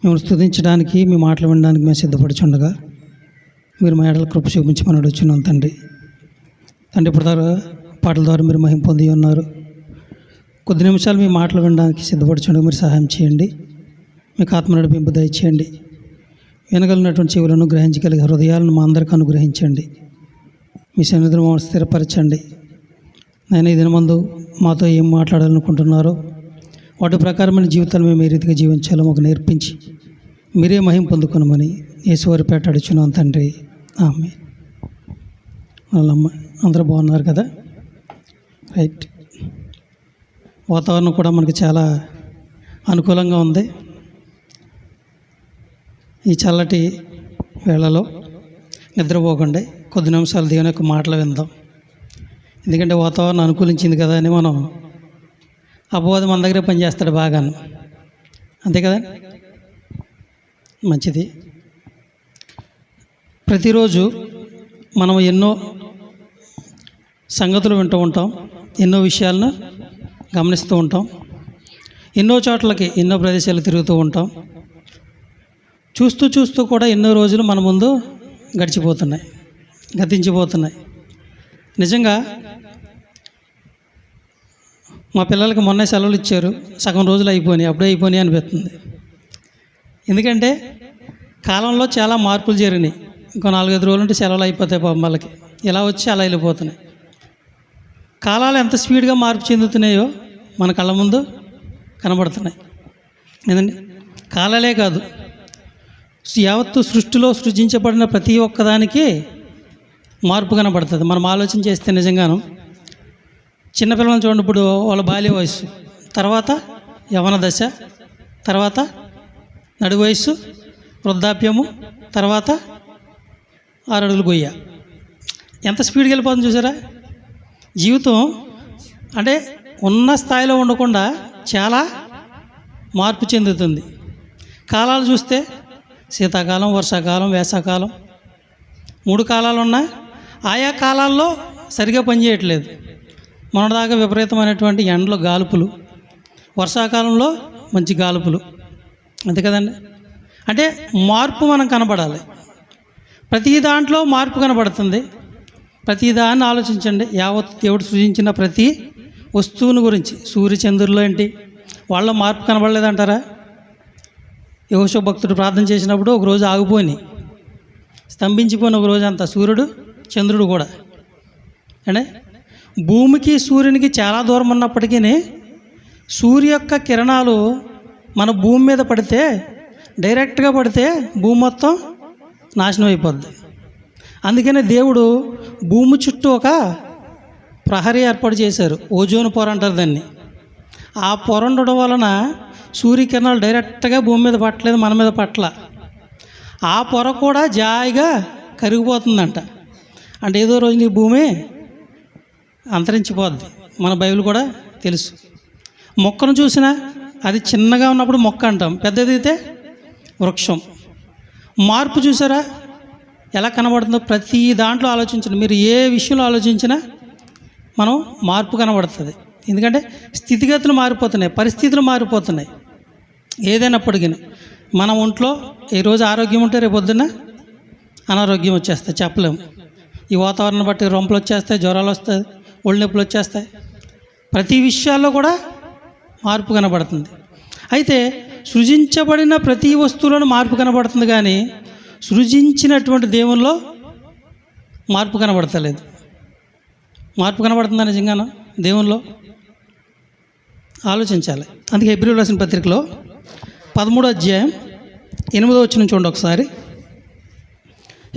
మిమ్మల్ని స్తుతించడానికి, మీ మాటలు వినడానికి మేము సిద్ధపడుచుండగా మీరు మా ఎడల కృప చూపించమని అడుగుచున్నాం తండ్రి. ఇప్పుడు పాటల ద్వారా మీరు మహిమ పొంది ఉన్నారు. కొద్ది నిమిషాలు మీ మాటలు వినడానికి సిద్ధపడుచుండగా మీరు సహాయం చేయండి. మీకు ఆత్మ నడిపింపు దయచేయండి. వినగలిగినటువంటి చెవులను గ్రహించగలిగే హృదయాలను మా అందరికీ అనుగ్రహించండి. మీ సన్నిధిలో మమ్మల్ని స్థిరపరచండి. నేను ఈ దినమందు మాతో ఏం మాట్లాడాలనుకుంటున్నారో వాటి ప్రకారమైన జీవితాలు మేము ఏ రీతిగా జీవించాలో మాకు నేర్పించి మీరే మహిమ పొందుకొనమని యేసువారి పేట అడుచున్నాం తండ్రి. ఆమేన్. వాళ్ళమ్మ అందరూ బాగున్నారు కదా? రైట్. వాతావరణం కూడా మనకి చాలా అనుకూలంగా ఉంది. ఈ చల్లటి వేళలో నిద్రపోకండి, కొద్ది నిమిషాలు దేవుని యొక్క మాటలు విందాం. ఎందుకంటే వాతావరణం అనుకూలించింది కదా అని మనం అపవాది మన దగ్గర పనిచేస్తాడు బాగాను, అంతే కదా? మంచిది. ప్రతిరోజు మనం ఎన్నో సంగతులు వింటూ ఉంటాం, ఎన్నో విషయాలను గమనిస్తూ ఉంటాం, ఎన్నో చోట్లకి ఎన్నో ప్రదేశాలు తిరుగుతూ ఉంటాం. చూస్తూ కూడా ఎన్నో రోజులు మన ముందు గతించిపోతున్నాయి. నిజంగా మా పిల్లలకి మొన్నే సెలవులు ఇచ్చారు, సగం రోజులు అయిపోయినాయి, అప్పుడే అయిపోయినాయి అనిపిస్తుంది. ఎందుకంటే కాలంలో చాలా మార్పులు జరిగినాయి. ఇంకో 4-5 రోజులు ఉంటే సెలవులు అయిపోతాయి పాపం వాళ్ళకి. ఇలా వచ్చి అలా వెళ్ళిపోతున్నాయి. కాలాలు ఎంత స్పీడ్గా మార్పు చెందుతున్నాయో మన కళ్ళ ముందు కనబడుతున్నాయి. ఏదండి, కాలాలే కాదు, యావత్తు సృష్టిలో సృజించబడిన ప్రతి ఒక్కదానికి మార్పు కనబడుతుంది. మనం ఆలోచన చేస్తే నిజంగాను చిన్నపిల్లలను చూడండి, ఇప్పుడు వాళ్ళ బాల్య వయస్సు, తర్వాత యవన దశ, తర్వాత నడి వయస్సు, వృద్ధాప్యము, తర్వాత 6 అడుగులు గొయ్య. ఎంత స్పీడ్కి వెళ్ళిపోతుంది చూసారా? జీవితం అంటే ఉన్న స్థాయిలో ఉండకుండా చాలా మార్పు చెందుతుంది. కాలాలు చూస్తే శీతాకాలం, వర్షాకాలం, వేసవకాలం, 3 కాలాలు ఉన్నాయి. ఆయా కాలాల్లో సరిగా పనిచేయట్లేదు. మొన్నటిదాకా విపరీతమైనటువంటి ఎండలు, గాలుపులు, వర్షాకాలంలో మంచి గాలుపులు, అంతే కదండి. అంటే మార్పు మనం కనబడాలి. ప్రతి దాంట్లో మార్పు కనబడుతుంది. ప్రతి దాన్ని ఆలోచించండి. యావత్ దేవుడు సృజించిన ప్రతి వస్తువుని గురించి, సూర్యచంద్రుల్లో ఏంటి వాళ్ళ మార్పు కనబడలేదంటారా? యెహోషువ భక్తుడు ప్రార్థన చేసినప్పుడు ఒకరోజు ఆగిపోయి స్తంభించిపోయిన ఒక రోజు అంతా సూర్యుడు, చంద్రుడు కూడా. అంటే భూమికి సూర్యునికి చాలా దూరం ఉన్నప్పటికీ సూర్య యొక్క కిరణాలు మన భూమి మీద పడితే, డైరెక్ట్గా పడితే భూమి మొత్తం నాశనం అయిపోద్ది. అందుకనే దేవుడు భూమి చుట్టూ ఒక ప్రహరీ ఏర్పాటు చేశారు. ఓజోన్ పొర అంటారు దాన్ని. ఆ పొర ఉండడం వలన సూర్యకిరణాలు డైరెక్ట్గా భూమి మీద పట్టలేదు, మన మీద పట్ల. ఆ పొర కూడా జాయిగా కరిగిపోతుందంట. అంటే ఏదో రోజు నీ భూమి అంతరించిపోద్ది. మన బైబిల్ కూడా తెలుసు. మొక్కను చూసినా అది చిన్నగా ఉన్నప్పుడు మొక్క అంటాం, పెద్దదైతే వృక్షం. మార్పు చూసారా ఎలా కనబడుతుందో? ప్రతి దాంట్లో ఆలోచించండి. మీరు ఏ విషయంలో ఆలోచించినా మనం మార్పు కనబడుతుంది. ఎందుకంటే స్థితిగతులు మారిపోతున్నాయి, పరిస్థితులు మారిపోతున్నాయి. ఏదైనప్పటికీ మన ఒంట్లో ఈరోజు ఆరోగ్యం ఉంటే రేపు పొద్దున్న అనారోగ్యం వచ్చేస్తాయి, చెప్పలేము. ఈ వాతావరణం బట్టి రొంపులు వచ్చేస్తాయి, జ్వరాలు వస్తాయి, ఒళ్ళు నొప్పులు వచ్చేస్తాయి. ప్రతి విషయాల్లో కూడా మార్పు కనబడుతుంది. అయితే సృజించబడిన ప్రతి వస్తువులోనూ మార్పు కనబడుతుంది, కానీ సృజించినటువంటి దేవుల్లో మార్పు కనబడతలేదు. మార్పు కనబడుతుందా నిజంగానో దేవుల్లో? ఆలోచించాలి. అందుకే హెబ్రీయులకు రాసిన పత్రికలో 13వ అధ్యాయం 8వ వచనం చూడండి ఒకసారి.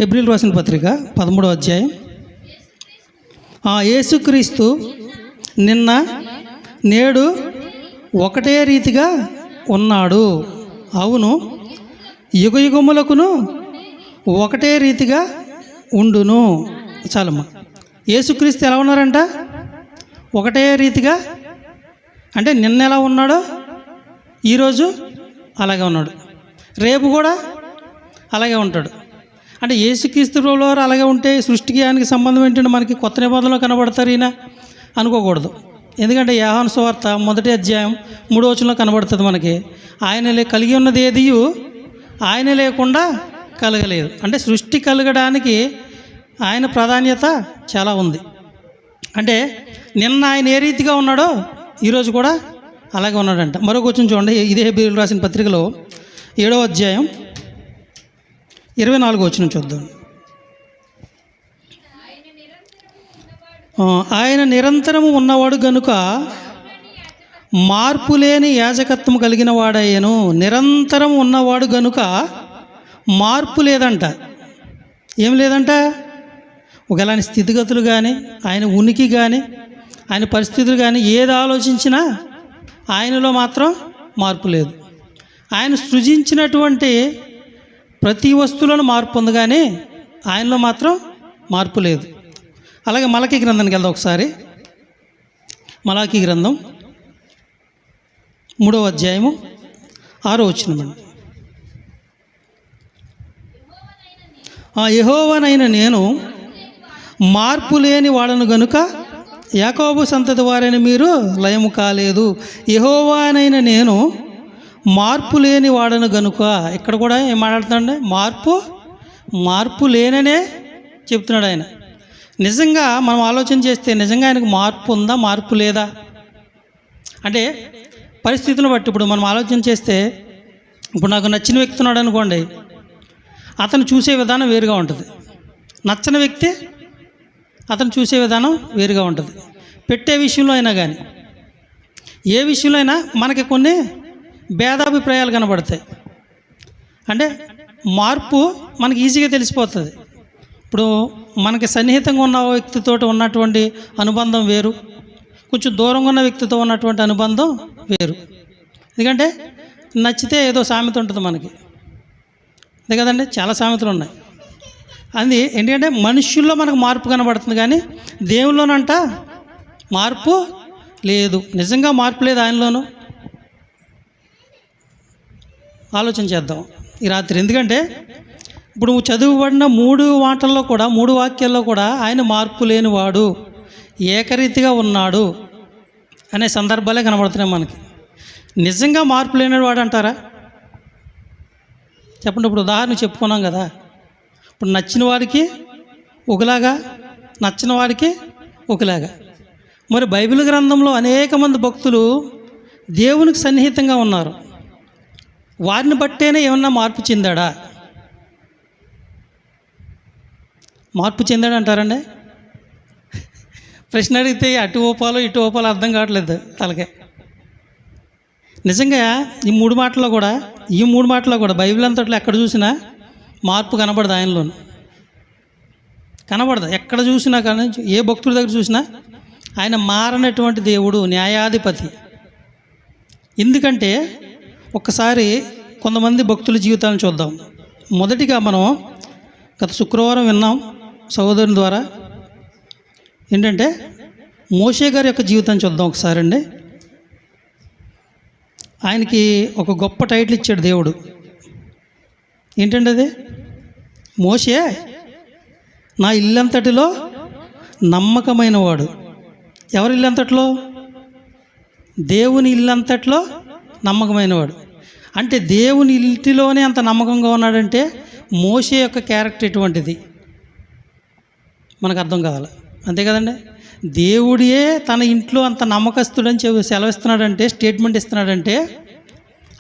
హెబ్రీయులకు రాసిన పత్రిక 13వ అధ్యాయం. యేసుక్రీస్తు నిన్న నేడు ఒకటే రీతిగా ఉన్నాడు. అవును, యుగయుగములకును ఒకటే రీతిగా ఉండును. చాలమ్మా. యేసుక్రీస్తు ఎలా ఉన్నారంట? ఒకటే రీతిగా. అంటే నిన్న ఎలా ఉన్నాడో ఈరోజు అలాగే ఉన్నాడు, రేపు కూడా అలాగే ఉంటాడు. అంటే యేసుక్రీస్తు వారు అలాగే ఉంటే సృష్టికి ఆయనకి సంబంధం ఏంటంటే మనకి కొత్త నిబంధనలో కనబడతారు ఈయన అనుకోకూడదు. ఎందుకంటే యోహాను సువార్త 1వ అధ్యాయం 3వ వచనంలో కనబడుతుంది మనకి. ఆయన కలిగి ఉన్నది ఏదియు ఆయన లేకుండా కలగలేదు. అంటే సృష్టి కలగడానికి ఆయన ప్రాధాన్యత చాలా ఉంది. అంటే నిన్న ఆయన ఏ రీతిగా ఉన్నాడో ఈరోజు కూడా అలాగే ఉన్నాడంట. మరొక వచనం చూడండి, ఇదే హెబ్రీయులకు రాసిన పత్రికలో 7వ అధ్యాయం 24వ వచనం చూద్దాం. ఆయన నిరంతరము ఉన్నవాడు గనుక మార్పు లేని యాజకత్వం కలిగిన వాడయ్యను. నిరంతరం ఉన్నవాడు గనుక మార్పు లేదంట. ఏం లేదంట? ఒకవేళ ఆయన స్థితిగతులు కానీ, ఆయన ఉనికి కానీ, ఆయన పరిస్థితులు కానీ ఏది ఆలోచించినా ఆయనలో మాత్రం మార్పు లేదు. ఆయన సృజించినటువంటి ప్రతి వస్తువులను మార్పు ఉంది, కానీ ఆయనలో మాత్రం మార్పు లేదు. అలాగే మలాకీ గ్రంథానికి వెళ్దాం ఒకసారి. మలాకీ గ్రంథం 3వ అధ్యాయము 6వ వచనం అండి. యెహోవానైన నేను మార్పు లేని వాడను గనుక యాకోబు సంతతి వారైన మీరు లయము కాలేదు. యెహోవానైన నేను మార్పు లేని వాడను గనుక. ఇక్కడ కూడా ఏం మాట్లాడుతున్నాడు? మార్పు లేననే చెప్తున్నాడు ఆయన. నిజంగా మనం ఆలోచన చేస్తే నిజంగా ఆయనకు మార్పు ఉందా, మార్పు లేదా? అంటే పరిస్థితులను బట్టి ఇప్పుడు మనం ఆలోచన చేస్తే, ఇప్పుడు నాకు నచ్చిన వ్యక్తి ఉన్నాడు అనుకోండి, అతను చూసే విధానం వేరుగా ఉంటుంది. నచ్చని వ్యక్తి అతను చూసే విధానం వేరుగా ఉంటుంది. పెట్టే విషయంలో అయినా కానీ, ఏ విషయంలో అయినా మనకి కొన్ని భేదాభిప్రాయాలు కనబడతాయి. అంటే మార్పు మనకి ఈజీగా తెలిసిపోతుంది. ఇప్పుడు మనకి సన్నిహితంగా ఉన్న వ్యక్తితో ఉన్నటువంటి అనుబంధం వేరు, కొంచెం దూరంగా ఉన్న వ్యక్తితో ఉన్నటువంటి అనుబంధం వేరు. ఎందుకంటే నచ్చితే ఏదో సామెత ఉంటుంది మనకి, అంతే కదండి. చాలా సామెతలు ఉన్నాయి. అది ఎందుకంటే మనుషుల్లో మనకు మార్పు కనబడుతుంది, కానీ దేవుల్లోనంట మార్పు లేదు. నిజంగా మార్పు లేదు ఆయనలోనూ. ఆలోచన చేద్దాం ఈ రాత్రి. ఎందుకంటే ఇప్పుడు చదువుబడిన 3 మాటల్లో కూడా, 3 వాక్యాల్లో కూడా ఆయన మార్పు లేనివాడు, ఏకరీతిగా ఉన్నాడు అనే సందర్భాలే కనబడుతున్నాయి మనకి. నిజంగా మార్పు లేనివాడు అంటారా? చెప్పండి. ఇప్పుడు ఉదాహరణ చెప్పుకున్నాం కదా, ఇప్పుడు నచ్చిన వాడికి ఒకలాగా, నచ్చిన వాడికి ఒకలాగా. మరి బైబిల్ గ్రంథంలో అనేక మంది భక్తులు దేవునికి సన్నిహితంగా ఉన్నారు. వారిని బట్టేనే ఏమన్నా మార్పు చెందాడా? మార్పు చెందాడు అంటారండి? ప్రశ్న అడిగితే అటు ఓపాలో ఇటు ఓపాలో అర్థం కావట్లేదు తలకే. నిజంగా ఈ 3 మాటల్లో కూడా బైబిల్ అంతట్లో ఎక్కడ చూసినా మార్పు కనబడదు. ఆయనలోను కనబడదు. ఎక్కడ చూసినా కానీ, ఏ భక్తుడి దగ్గర చూసినా ఆయన మారనటువంటి దేవుడు, న్యాయాధిపతి. ఎందుకంటే ఒక్కసారి కొంతమంది భక్తుల జీవితాలను చూద్దాం. మొదటిగా మనం గత శుక్రవారం విన్నాం సహోదరుని ద్వారా. ఏంటంటే మోషే గారి యొక్క జీవితాన్ని చూద్దాం ఒకసారి అండి. ఆయనకి ఒక గొప్ప టైటిల్ ఇచ్చాడు దేవుడు. ఏంటంటే అది, మోషే నా ఇల్లంతటిలో నమ్మకమైన వాడు. ఎవరి ఇల్లంతట్లో? దేవుని ఇల్లంతట్లో నమ్మకమైన వాడు. అంటే దేవుని ఇంటిలోనే అంత నమ్మకంగా ఉన్నాడంటే మోషే యొక్క క్యారెక్టర్ ఎటువంటిది మనకు అర్థం కావాలి, అంతే కదండి. దేవుడే తన ఇంట్లో అంత నమ్మకస్తుడని సెలవిస్తున్నాడంటే, స్టేట్మెంట్ ఇస్తున్నాడంటే,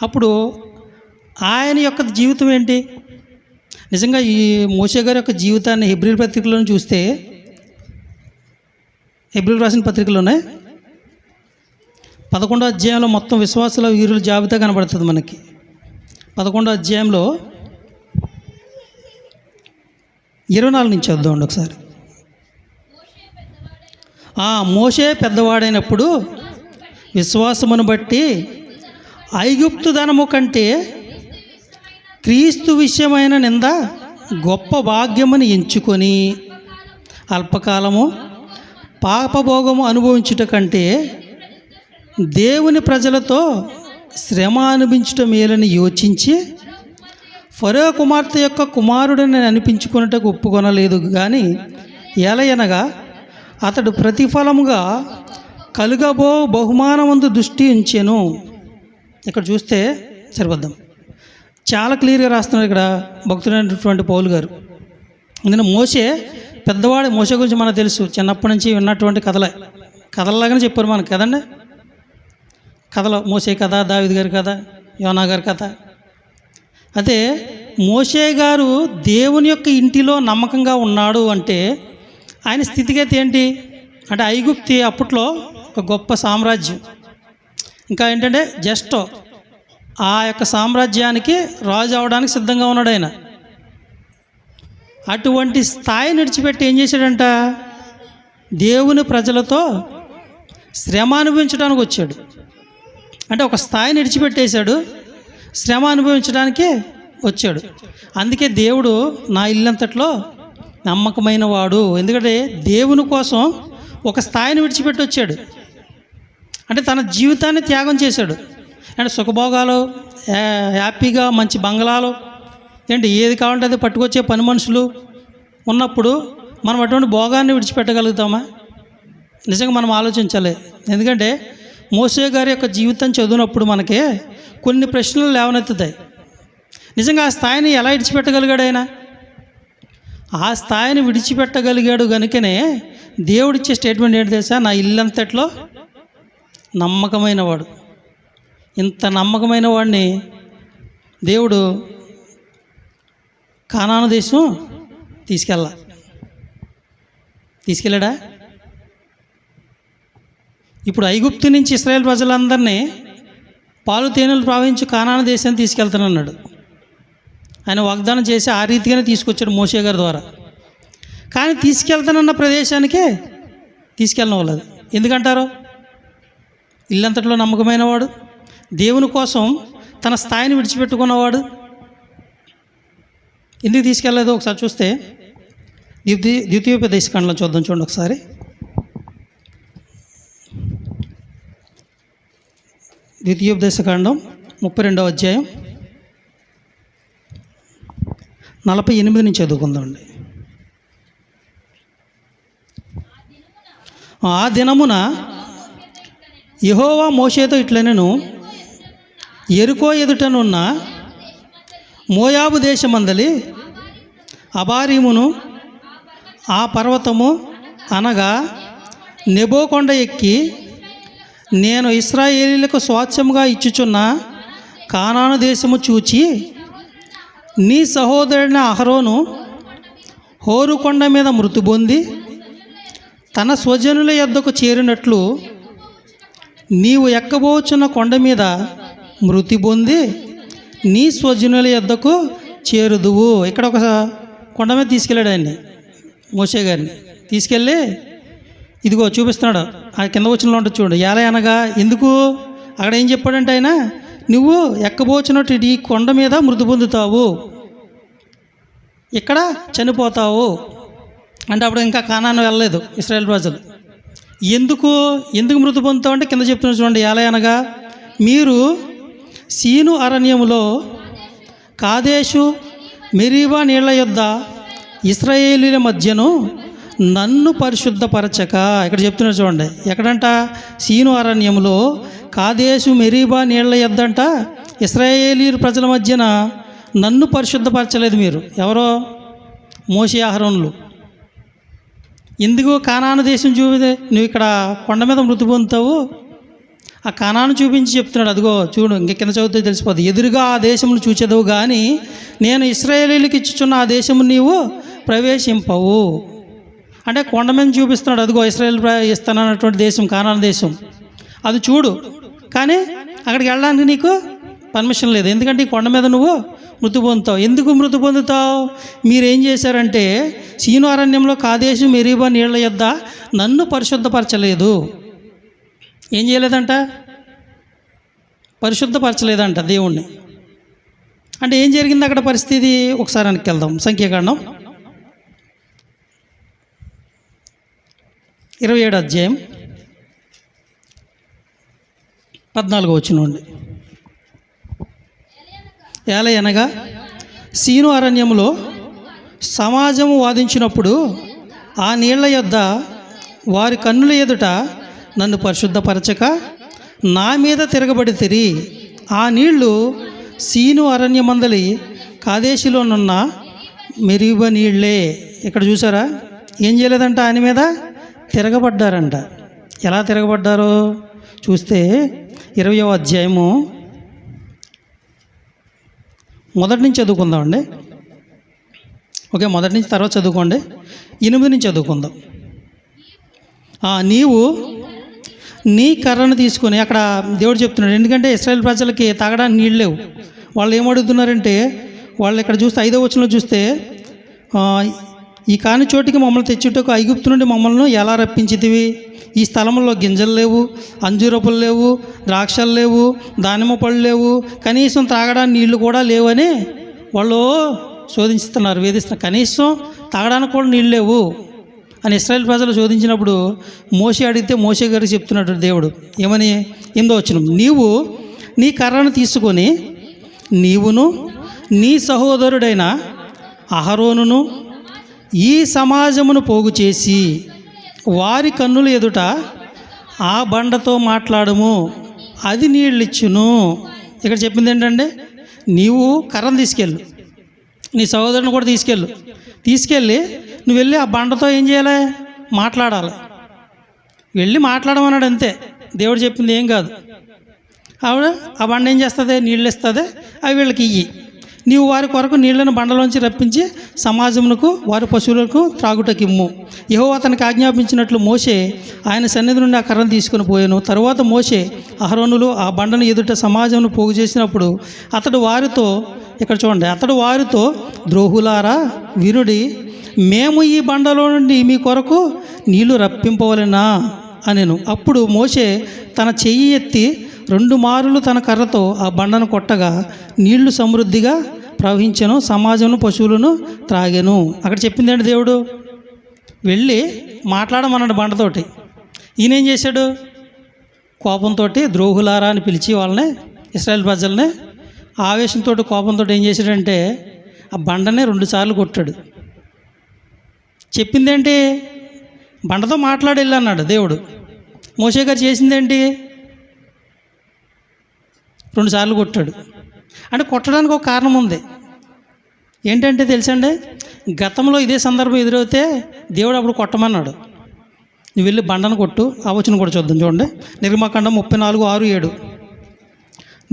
అప్పుడు ఆయన యొక్క జీవితం ఏంటి? నిజంగా ఈ మోషే గారి యొక్క జీవితాన్ని హెబ్రీయుల పత్రికలోనే చూస్తే, హెబ్రీయులకు రాసిన పత్రికలోనే 11వ అధ్యాయంలో మొత్తం విశ్వాసుల వీరుల జాబితా కనబడుతుంది మనకి. 11వ అధ్యాయంలో 24 నుంచి చదువుదామండి ఒకసారి. మోషే పెద్దవాడైనప్పుడు విశ్వాసమును బట్టి ఐగుప్తు ధనము కంటే క్రీస్తు విషయమైన నింద గొప్ప భాగ్యముని ఎంచుకొని అల్పకాలము పాపభోగము అనుభవించుట కంటే దేవుని ప్రజలతో శ్రమ అనుభవించటం మేలని యోచించి ఫరో కుమార్తె యొక్క కుమారుడిని అనిపించుకున్నట్టుకు ఒప్పుకొనలేదు. కానీ ఎలయనగా అతడు ప్రతిఫలముగా కలుగబో బహుమానమందు దృష్టి ఉంచెను. ఇక్కడ చూస్తే సరిపోద్దాం. చాలా క్లియర్గా రాస్తున్నారు ఇక్కడ భక్తుడైనటువంటి పౌలు గారు. అందుకని మోషే పెద్దవాడు. మోషే గురించి మనకు తెలుసు, చిన్నప్పటి నుంచి విన్నటువంటి కథలలాగానే చెప్పారు మనకు కదండి. కథలు మోషే కథ, దావీదు గారి కథ, యోనా గారి కథ. అయితే మోషే గారు దేవుని యొక్క ఇంటిలో నమ్మకంగా ఉన్నాడు అంటే ఆయన స్థితిగతి ఏంటి అంటే, ఐగుప్తి అప్పట్లో ఒక గొప్ప సామ్రాజ్యం. ఇంకా ఏంటంటే జస్ట్ ఆ యొక్క సామ్రాజ్యానికి రాజు అవడానికి సిద్ధంగా ఉన్నాడు ఆయన. అటువంటి స్థాయిని విడిచిపెట్టి ఏం చేశాడంట, దేవుని ప్రజలతో శ్రమ అనుభవించడానికి వచ్చాడు. అంటే ఒక స్థాయిని విడిచిపెట్టేశాడు, శ్రమ అనుభవించడానికి వచ్చాడు. అందుకే దేవుడు నా ఇల్లంతట్లో నమ్మకమైన వాడు. ఎందుకంటే దేవుని కోసం ఒక స్థాయిని విడిచిపెట్టి వచ్చాడు. అంటే తన జీవితాన్ని త్యాగం చేశాడు. అంటే సుఖభోగాలు, హ్యాపీగా మంచి బంగ్లాలు, ఏంటి ఏది కావాలంటే అది పట్టుకొచ్చే పని మనుషులు ఉన్నప్పుడు మనం అటువంటి భోగాన్ని విడిచిపెట్టగలుగుతామా? నిజంగా మనం ఆలోచించాలి. ఎందుకంటే మోషే గారి యొక్క జీవితం చదివినప్పుడు మనకి కొన్ని ప్రశ్నలు లేవనెత్తుతాయి. నిజంగా ఆ స్థాయిని ఎలా విడిచిపెట్టగలిగాడు ఆయన? ఆ స్థాయిని విడిచిపెట్టగలిగాడు కనుకనే దేవుడిచ్చే స్టేట్మెంట్ ఏంటి తెలుసా, నా ఇల్లంతట్లో నమ్మకమైన వాడు. ఇంత నమ్మకమైన వాడిని దేవుడు కానాను దేశం తీసుకెళ్ళాడా? ఇప్పుడు ఐగుప్తు నుంచి ఇశ్రాయేల్ ప్రజలందరినీ పాలు తేనెలు ప్రవహించి కానాను దేశాన్ని తీసుకెళ్తానన్నాడు. ఆయన వాగ్దానం చేసి ఆ రీతిగానే తీసుకొచ్చాడు మోషే గారి ద్వారా. కానీ తీసుకెళ్తానన్న ప్రదేశానికే తీసుకెళ్ళనవ్వలేదు. ఎందుకంటారు? ఇల్లంతట్లో నమ్మకమైన వాడు, దేవుని కోసం తన స్థాయిని విడిచిపెట్టుకున్నవాడు. ఎందుకు తీసుకెళ్ళలేదు ఒకసారి చూస్తే ద్వితీయోపదేశకాండలో చూడండి ఒకసారి. ద్వితీయోపదేశకాండం 32వ అధ్యాయం 48 నుంచి చదువుకుందామండి. ఆ దినమున యెహోవా మోషేతో ఇట్లనెను, యెరికో ఎదుటనున్న మోయాబు దేశమందలి అబారీమును ఆ పర్వతము అనగా నెబో కొండ ఎక్కి నేను ఇశ్రాయేలీలకు స్వాస్థ్యముగా ఇచ్చుచున్న కానాను దేశము చూచి నీ సహోదరుని అహరోను హోరు కొండ మీద మృతి పొంది తన స్వజనుల యొద్దకు చేరినట్లు నీవు ఎక్కబోచున్న కొండ మీద మృతి పొంది నీ స్వజనుల యొద్దకు చేరుదువు. ఇక్కడ ఒక కొండ మీద తీసుకెళ్ళాడు ఆయన్ని, మోషే గారిని తీసుకెళ్ళి ఇదిగో చూపిస్తున్నాడు. ఆ కింద వచ్చినలో ఉంటుంది చూడు. ఎలా అనగా ఎందుకు అక్కడ ఏం చెప్పాడంటే ఆయన, నువ్వు ఎక్కబోచినట్టు ఈ కొండ మీద మృతి పొందుతావు, ఇక్కడ చనిపోతావు అంటే అప్పుడు ఇంకా కానాను వెళ్ళలేదు ఇశ్రాయేల్ ప్రజలు. ఎందుకు మృతి పొందుతావు అంటే కింద చెప్తున్నారు చూడండి. ఎలా అనగా మీరు సీను అరణ్యములో కాదేశు మెరీబా నీళ్ల యొద్ద ఇశ్రాయేలీల మధ్యను నన్ను పరిశుద్ధపరచక, ఇక్కడ చెప్తున్నారు చూడండి. ఎక్కడంట? సీను అరణ్యములో కాదేశు మెరీబా నీళ్ల యొద్దంట ఇశ్రాయేలీ ప్రజల మధ్యన నన్ను పరిశుద్ధపరచలేదు మీరు. ఎవరో? మోషే అహరోనులు. ఎందుకు కానాను దేశం నువ్వు ఇక్కడ కొండ మీద మృతి పొందుతావు, ఆ కానాను చూపించి చెప్తున్నాడు. అదిగో చూడు, ఇంక కింద చదివితే తెలిసిపోతుంది. ఎదురుగా ఆ దేశమును చూచెదవు కానీ నేను ఇశ్రాయేలీలకు ఇచ్చుచున్న ఆ దేశము నీవు ప్రవేశింపవు అంటే కొండ మీద చూపిస్తున్నాడు. అదిగో ఇశ్రాయేల్ ఇస్తానన్నటువంటి దేశం కానాను దేశం, అది చూడు, కానీ అక్కడికి వెళ్ళడానికి నీకు పర్మిషన్ లేదు. ఎందుకంటే ఈ కొండ మీద నువ్వు మృతి పొందుతావు. ఎందుకు మృతి పొందుతావు? మీరేం చేశారంటే సీను అరణ్యంలో కాదేశు మెరీబా నీళ్ల యొద్ద నన్ను పరిశుద్ధపరచలేదు. ఏం చేయలేదంట? పరిశుద్ధపరచలేదంట దేవుణ్ణి. అంటే ఏం జరిగింది అక్కడ పరిస్థితి? ఒకసారి వెనక్కి వెళ్దాం. సంఖ్యాకాండం 27వ అధ్యాయం 14వ వచనం. ఏలయనగా సీను అరణ్యములో సమాజము వాదించినప్పుడు ఆ నీళ్ల యొద్ద వారి కన్నుల ఎదుట నన్ను పరిశుద్ధపరచక నా మీద తిరగబడి తిరిగి ఆ నీళ్లు సీను అరణ్యమందలి కాదేశిలోనున్న మెరీబా నీళ్ళే. ఇక్కడ చూసారా, ఏం చేయలేదంట, ఆయన మీద తిరగబడ్డారంట. ఎలా తిరగబడ్డారో చూస్తే 20వ అధ్యాయము మొదటి నుంచి చదువుకుందామండి. ఓకే, మొదటి నుంచి తర్వాత చదువుకోండి. 8 నుంచి చదువుకుందాం. నీవు నీ కర్రను తీసుకొని, అక్కడ దేవుడు చెప్తున్నాడు, ఎందుకంటే ఇశ్రాయేల్ ప్రజలకి తాగడానికి నీళ్ళు లేవు. వాళ్ళు ఏమడుగుతున్నారంటే, వాళ్ళు ఇక్కడ చూస్తే 5వ వచనంలో చూస్తే, ఈ కాని చోటికి మమ్మల్ని తెచ్చుటకు ఐగుప్తు నుండి మమ్మల్ని ఎలా రప్పించితివి? ఈ స్థలంలో గింజలు లేవు, అంజూరపులు లేవు, ద్రాక్షలు లేవు, దానిమ్మ పళ్ళు లేవు, కనీసం తాగడానికి నీళ్లు కూడా లేవని వాళ్ళు శోధిస్తున్నారు, వేధిస్తున్నారు. కనీసం తాగడానికి కూడా నీళ్ళు లేవు అని ఇశ్రాయేల్ ప్రజలు శోధించినప్పుడు మోషే అడిగితే మోషే గారికి చెప్తున్నాడు దేవుడు ఏమని, 8వ వచనం, నీవు నీ కర్రను తీసుకొని నీవును నీ సహోదరుడైన అహరోనును ఈ సమాజమును పోగు చేసి వారి కన్నుల ఎదుట ఆ బండతో మాట్లాడము, అది నీళ్ళిచ్చును. ఇక్కడ చెప్పింది ఏంటంటే, నీవు కర్రను తీసుకెళ్ళు, నీ సహోదరుని కూడా తీసుకెళ్ళి నువ్వు వెళ్ళి ఆ బండతో ఏం చేయాలి, మాట్లాడాలి. వెళ్ళి మాట్లాడమన్నాడు అంతే. దేవుడు చెప్పింది ఏం కాదు. ఆవిడ ఆ బండ ఏం చేస్తుంది, నీళ్ళు ఇస్తుంది, అవి వీళ్ళకి ఇయ్యి. నీవు వారి కొరకు నీళ్లను బండలోంచి రప్పించి సమాజమునకు వారి పశువులకు త్రాగుటకిమ్ము. యెహోవా అతనికి ఆజ్ఞాపించినట్లు మోషే ఆయన సన్నిధి నుండి ఆ కర్రను తీసుకుని పోయాను. తరువాత మోషే అహరోనులు ఆ బండను ఎదుట సమాజమును పోగు చేసినప్పుడు అతడు వారితో, ఇక్కడ చూడండి, అతడు వారితో, ద్రోహులారా వినుడి, మేము ఈ బండలో నుండి మీ కొరకు నీళ్లు రప్పింపవలెనా అనెను. అప్పుడు మోషే తన చెయ్యి ఎత్తి 2 మారులు తన కర్రతో ఆ బండను కొట్టగా నీళ్లు సమృద్ధిగా ప్రవహించెను, సమాజమును పశువులను త్రాగెను. అక్కడ చెప్పింది ఏంటి, దేవుడు వెళ్ళి మాట్లాడమన్నాడు బండతోటి. ఈయన ఏం చేశాడు, కోపంతో ద్రోహులారా అని పిలిచి వాళ్ళని, ఇశ్రాయేల్ ప్రజల్ని ఆవేశంతో కోపంతో ఏం చేశాడంటే ఆ బండనే 2 సార్లు కొట్టాడు. చెప్పిందేంటి, బండతో మాట్లాడి వెళ్ళన్నాడు దేవుడు. మోషే గారు చేసిందేంటి, 2 సార్లు కొట్టాడు. అంటే కొట్టడానికి ఒక కారణం ఉంది. ఏంటంటే తెలుసండి, గతంలో ఇదే సందర్భం ఎదురైతే దేవుడు అప్పుడు కొట్టమన్నాడు, నువ్వు వెళ్ళి బండను కొట్టు. ఆ వచనం కూడా చూద్దాం, చూడండి. నిర్గమాకాండం 34:6-7.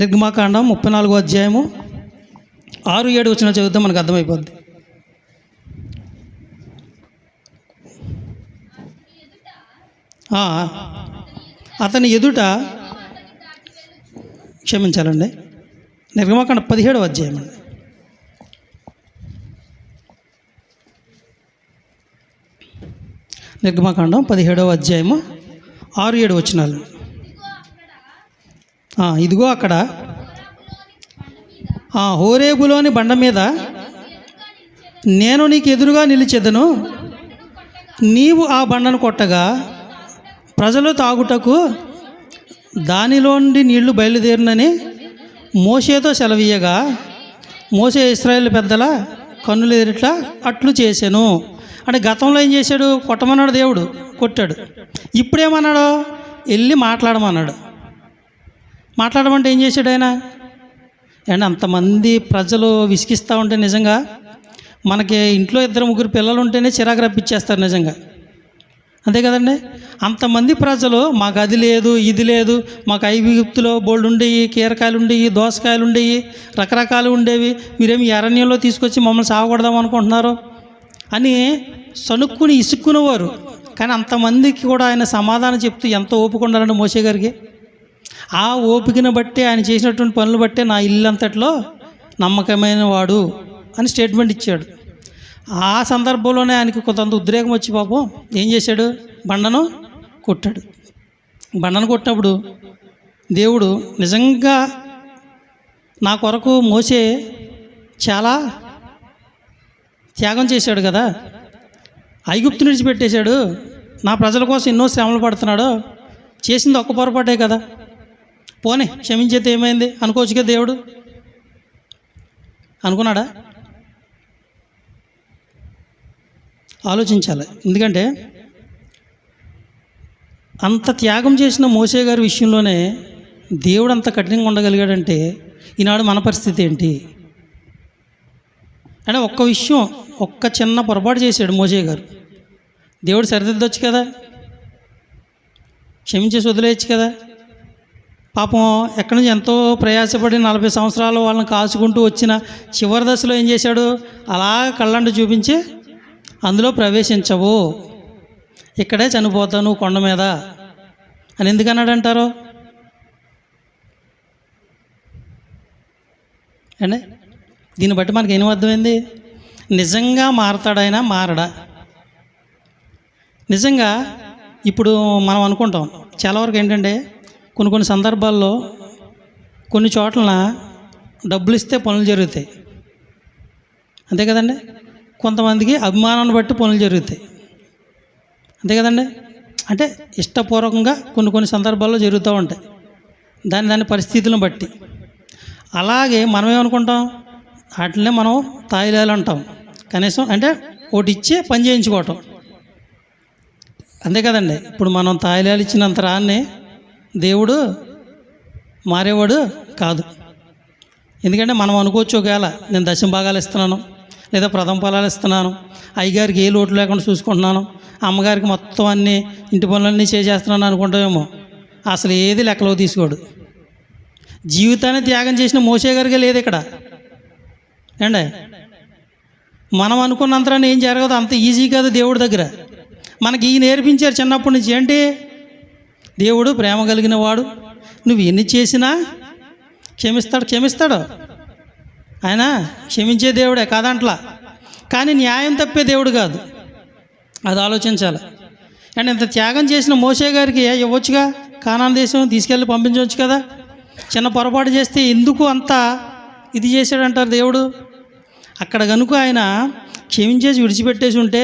నిర్గమాకాండం 34వ అధ్యాయము 6-7 వచనం చదివితే మనకు అర్థమైపోద్ది. అతని ఎదుట, క్షమించాలండి, నిర్గమాకాండం 17వ అధ్యాయం అండి. నిర్గమాకాండం 17వ అధ్యాయము 6-7 వచనాలు. ఇదిగో అక్కడ హోరేబులోని బండ మీద నేను నీకు ఎదురుగా నిలిచెదను, నీవు ఆ బండను కొట్టగా ప్రజలు తాగుటకు దానిలో నుండి నీళ్లు బయలుదేరినని మోషేతో సెలవీయగా మోషే ఇశ్రాయేలు పెద్దల కన్నులు ఎదుట అట్లు చేశాను. అంటే గతంలో ఏం చేశాడు, కొట్టమన్నాడు దేవుడు, కొట్టాడు. ఇప్పుడేమన్నాడు, వెళ్ళి మాట్లాడమన్నాడు. మాట్లాడమంటే ఏం చేశాడు ఆయన? అండ్ అంతమంది ప్రజలు విసిగిస్తూ ఉంటే నిజంగా మనకి ఇంట్లో 2-3 పిల్లలు ఉంటేనే చిరాకు రప్పించేస్తారు నిజంగా, అంతే కదండి. అంతమంది ప్రజలు, మాకు అది లేదు ఇది లేదు, మాకు ఐగుప్తులో బోల్డ్ ఉండేవి, కీరకాయలు ఉండేవి, దోసకాయలు ఉండేవి, రకరకాలు ఉండేవి, మీరేమి అరణ్యంలో తీసుకొచ్చి మమ్మల్ని సాగకూడదాం అనుకుంటున్నారు అని సనుక్కుని ఇసుక్కునేవారు. కానీ అంతమందికి కూడా ఆయన సమాధానం చెప్తూ ఎంతో ఓపిక ఉండాలండి మోషే గారికి. ఆ ఓపికను బట్టి, ఆయన చేసినటువంటి పనులు బట్టే నా ఇల్లంతట్లో నమ్మకమైన వాడు అని స్టేట్మెంట్ ఇచ్చాడు. ఆ సందర్భంలోనే ఆయనకి కొంత ఉద్రేకం వచ్చి పాపం ఏం చేశాడు, బండను కొట్టాడు. బండను కొట్టినప్పుడు దేవుడు నిజంగా నా కొరకు మోషే చాలా త్యాగం చేశాడు కదా, ఐగుప్తు విడిచిపెట్టేశాడు, నా ప్రజల కోసం ఎన్నో శ్రమలు పడుతున్నాడు, చేసింది ఒక్క పొరపాటే కదా, పోనీ క్షమించేతే ఏమైంది అనుకోవచ్చుగా దేవుడు. అనుకున్నాడా? ఆలోచించాలి. ఎందుకంటే అంత త్యాగం చేసిన మోషే గారి విషయంలోనే దేవుడు అంత కఠినంగా ఉండగలిగాడంటే ఈనాడు మన పరిస్థితి ఏంటి అంటే ఒక్క విషయం, ఒక్క చిన్న పొరపాటు చేశాడు మోషే గారు. దేవుడు సరిదిద్దొచ్చు కదా, క్షమించేసి వదిలేయచ్చు కదా. పాపం ఎక్కడి నుంచి ఎంతో ప్రయాసపడి 40 సంవత్సరాలు వాళ్ళని కాచుకుంటూ వచ్చిన చివరి దశలో ఏం చేశాడు? అలా కళ్ళంటు చూపించి అందులో ప్రవేశించవు, ఇక్కడే చనిపోతాను కొండ మీద అని ఎందుకన్నాడు అంటారు అండి? దీన్ని బట్టి మనకి ఏం అర్థమైంది? నిజంగా మారతాడైనా మారడా? నిజంగా ఇప్పుడు మనం అనుకుంటాం చాలా వరకు ఏంటంటే కొన్ని సందర్భాల్లో కొన్ని చోట్ల డబ్బులు ఇస్తే పనులు జరుగుతాయి, అంతే కదండి. కొంతమందికి అభిమానాన్ని బట్టి పనులు జరుగుతాయి, అంతే కదండి. అంటే ఇష్టపూర్వకంగా కొన్ని సందర్భాల్లో జరుగుతూ ఉంటాయి, దాని పరిస్థితులను బట్టి. అలాగే మనం ఏమనుకుంటాం, వాటినే మనం తాయిలాలు అంటాం. కనీసం అంటే ఒకటి ఇచ్చే పని చేయించుకోవటం, అంతే కదండి. ఇప్పుడు మనం తాయిలాలు ఇచ్చినంత రాన్ని దేవుడు మారేవాడు కాదు. ఎందుకంటే మనం అనుకోవచ్చు, ఒకవేళ నేను దశమ భాగాలు ఇస్తున్నాను లేదా ప్రథమ ఫలాలు ఇస్తున్నాను, అయ్యగారికి ఏ లోటు లేకుండా చూసుకుంటున్నాను, అమ్మగారికి మొత్తం అన్నీ ఇంటి పనులన్నీ చేసేస్తున్నాను అనుకుంటామేమో. అసలు ఏది లెక్కలో తీసుకోడు. జీవితాన్ని త్యాగం చేసిన మోషే గారికి లేదు ఇక్కడ అండి. మనం అనుకున్నంతరాన్ని ఏం జరగదు, అంత ఈజీ కాదు దేవుడి దగ్గర. మనకి ఈ నేర్పించారు చిన్నప్పటి నుంచి. ఏంటి? దేవుడు ప్రేమ కలిగిన వాడు, నువ్వు ఎన్ని చేసినా క్షమిస్తాడు. ఆయన క్షమించే దేవుడే కాదంట్లా, కానీ న్యాయం తప్పే దేవుడు కాదు. అది ఆలోచించాలి. అండ్ ఇంత త్యాగం చేసిన మోషే గారికి ఇవ్వచ్చుగా, కానాన్ దేశం తీసుకెళ్ళి పంపించవచ్చు కదా. చిన్న పొరపాటు చేస్తే ఎందుకు అంత ఇది చేశాడంటారు దేవుడు. అక్కడ కనుక ఆయన క్షమించేసి విడిచిపెట్టేసి ఉంటే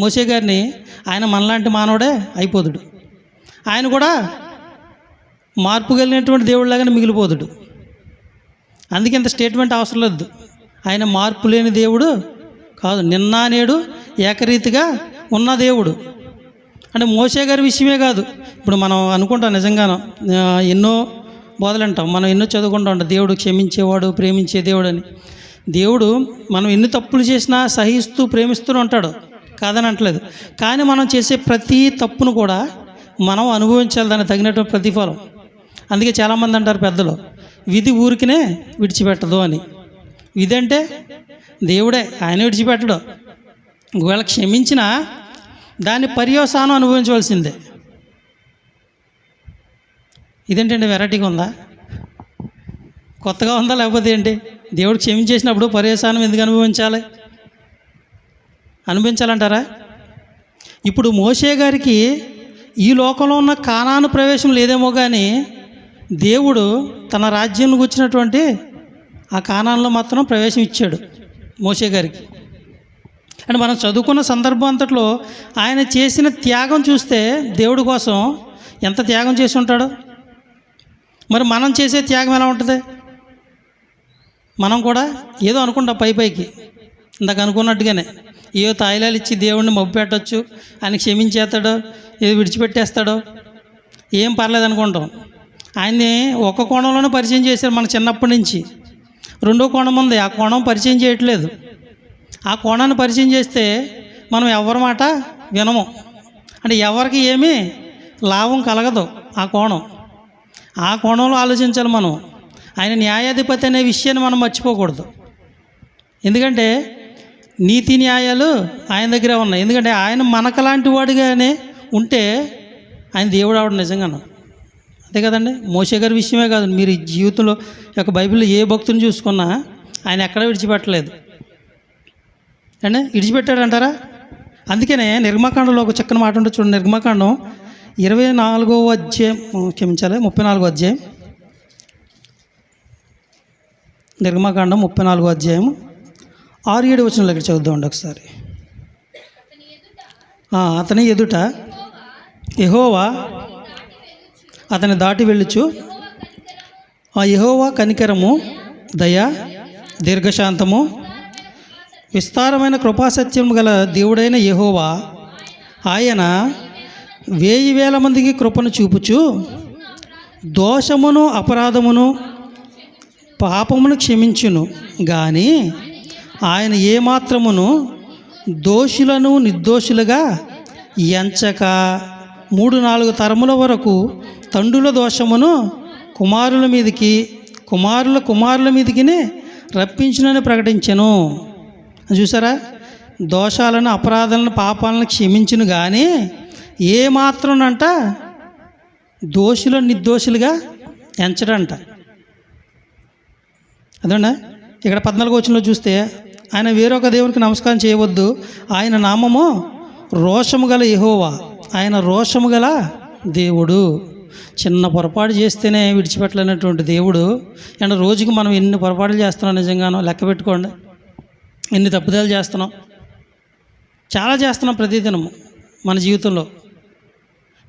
మోషే గారిని, ఆయన మనలాంటి మానవుడే అయిపోదుడు. ఆయన కూడా మార్పు కలిగినటువంటి దేవుడిలాగానే మిగిలిపోదుడు. అందుకే ఇంత స్టేట్మెంట్ అవసరం లేదు. ఆయన మార్పు లేని దేవుడు కాదు, నిన్న నేడు ఏకరీతిగా ఉన్న దేవుడు. అంటే మోషే గారి విషయమే కాదు, ఇప్పుడు మనం అనుకుంటాం నిజంగానో ఎన్నో బోధలు అంటాం, మనం ఎన్నో చదువుకుంటూ ఉంటాం, దేవుడు క్షమించేవాడు, ప్రేమించే దేవుడు అని. దేవుడు మనం ఎన్ని తప్పులు చేసినా సహిస్తూ ప్రేమిస్తూ ఉంటాడు, కాదని అంటలేదు. కానీ మనం చేసే ప్రతి తప్పును కూడా మనం అనుభవించాలి, దానికి తగినటువంటి ప్రతిఫలం. అందుకే చాలామంది అంటారు పెద్దలు, విధి ఊరికినే విడిచిపెట్టదు అని. విధి అంటే దేవుడే, ఆయన విడిచిపెట్టడు. ఒకవేళ క్షమించినా దాని పర్యవసానం అనుభవించవలసిందే. ఇదేంటండి వెరైటీగా ఉందా, కొత్తగా ఉందా, లేకపోతే ఏంటి? దేవుడు క్షమించేసినప్పుడు పర్యవసానం ఎందుకు అనుభవించాలంటారా? ఇప్పుడు మోషే గారికి ఈ లోకంలో ఉన్న కానాను ప్రవేశం లేదేమో, కానీ దేవుడు తన రాజ్యం వచ్చినటువంటి ఆ కానాన్లో మాత్రం ప్రవేశం ఇచ్చాడు మోషే గారికి. అంటే మనం చదువుకున్న సందర్భం అంతట్లో ఆయన చేసిన త్యాగం చూస్తే దేవుడి కోసం ఎంత త్యాగం చేసి ఉంటాడో. మరి మనం చేసే త్యాగం ఎలా ఉంటుంది? మనం కూడా ఏదో అనుకుంటాం పైకి, ఇందాక అనుకున్నట్టుగానే ఏదో తాయిలాలు ఇచ్చి దేవుడిని మబ్బు పెట్టచ్చు, ఆయన క్షమించేస్తాడో ఏదో విడిచిపెట్టేస్తాడో, ఏం పర్లేదు అనుకుంటాం. ఆయన్ని ఒక కోణంలోనే పరిచయం చేశారు మన చిన్నప్పటి నుంచి. రెండో కోణం ఉంది, ఆ కోణం పరిచయం చేయట్లేదు. ఆ కోణాన్ని పరిచయం చేస్తే మనం ఎవరి మాట వినము, అంటే ఎవరికి ఏమీ లాభం కలగదు. ఆ కోణంలో ఆలోచించాలి మనం. ఆయన న్యాయాధిపతి అనే విషయాన్ని మనం మర్చిపోకూడదు. ఎందుకంటే నీతి న్యాయాలు ఆయన దగ్గరే ఉన్నాయి. ఎందుకంటే ఆయన మనకలాంటి వాడిగానే ఉంటే ఆయన దేవుడు ఆవిడ నిజంగాను, అంతే కదండి. మోషే గారి విషయమే కాదు, మీరు ఈ జీవితంలో యొక్క బైబిల్లో ఏ భక్తుని చూసుకున్నా ఆయన ఎక్కడ విడిచిపెట్టలేదు అంటే విడిచిపెట్టాడంటారా? అందుకనే నిర్గమకాండంలో ఒక చక్కని మాట ఉంటుంది చూడండి. నిర్గమకాండం 24వ అధ్యాయం, 34వ అధ్యాయం. నిర్గమకాండం 34వ అధ్యాయం 6-7 వచనాలు ఇక్కడ చదువుదామండి ఒకసారి. అతని ఎదుట యెహోవా అతని దాటి వెళ్ళుచు, ఆ యెహోవా కనికరము, దయ, దీర్ఘశాంతము, విస్తారమైన కృపాసత్యం గల దేవుడైన యెహోవా, ఆయన 1000 మందికి కృపను చూపుచు దోషమును అపరాధమును పాపమును క్షమించును గాని ఆయన ఏమాత్రమును దోషులను నిర్దోషులుగా ఎంచక 3-4 తరముల వరకు తండ్రుల దోషమును కుమారుల మీదకి కుమారుల మీదకినే రప్పించునని ప్రకటించెను. చూసారా, దోషాలను అపరాధాలను పాపాలను క్షమించును కానీ ఏమాత్రంనంట దోషులను నిర్దోషులుగా ఎంచడంట. అదేనా ఇక్కడ 14వ వచనంలో చూస్తే, ఆయన వేరొక దేవునికి నమస్కారం చేయవద్దు, ఆయన నామము రోషము గల యెహోవా, ఆయన రోషము గల దేవుడు. చిన్న పొరపాటు చేస్తేనే విడిచిపెట్టలేనటువంటి దేవుడు. అండ్ రోజుకి మనం ఎన్ని పొరపాట్లు చేస్తున్నాం నిజంగానో లెక్క పెట్టుకోండి. ఎన్ని తప్పుదాలు చేస్తున్నాం, చాలా చేస్తున్నాం ప్రతిదినము మన జీవితంలో.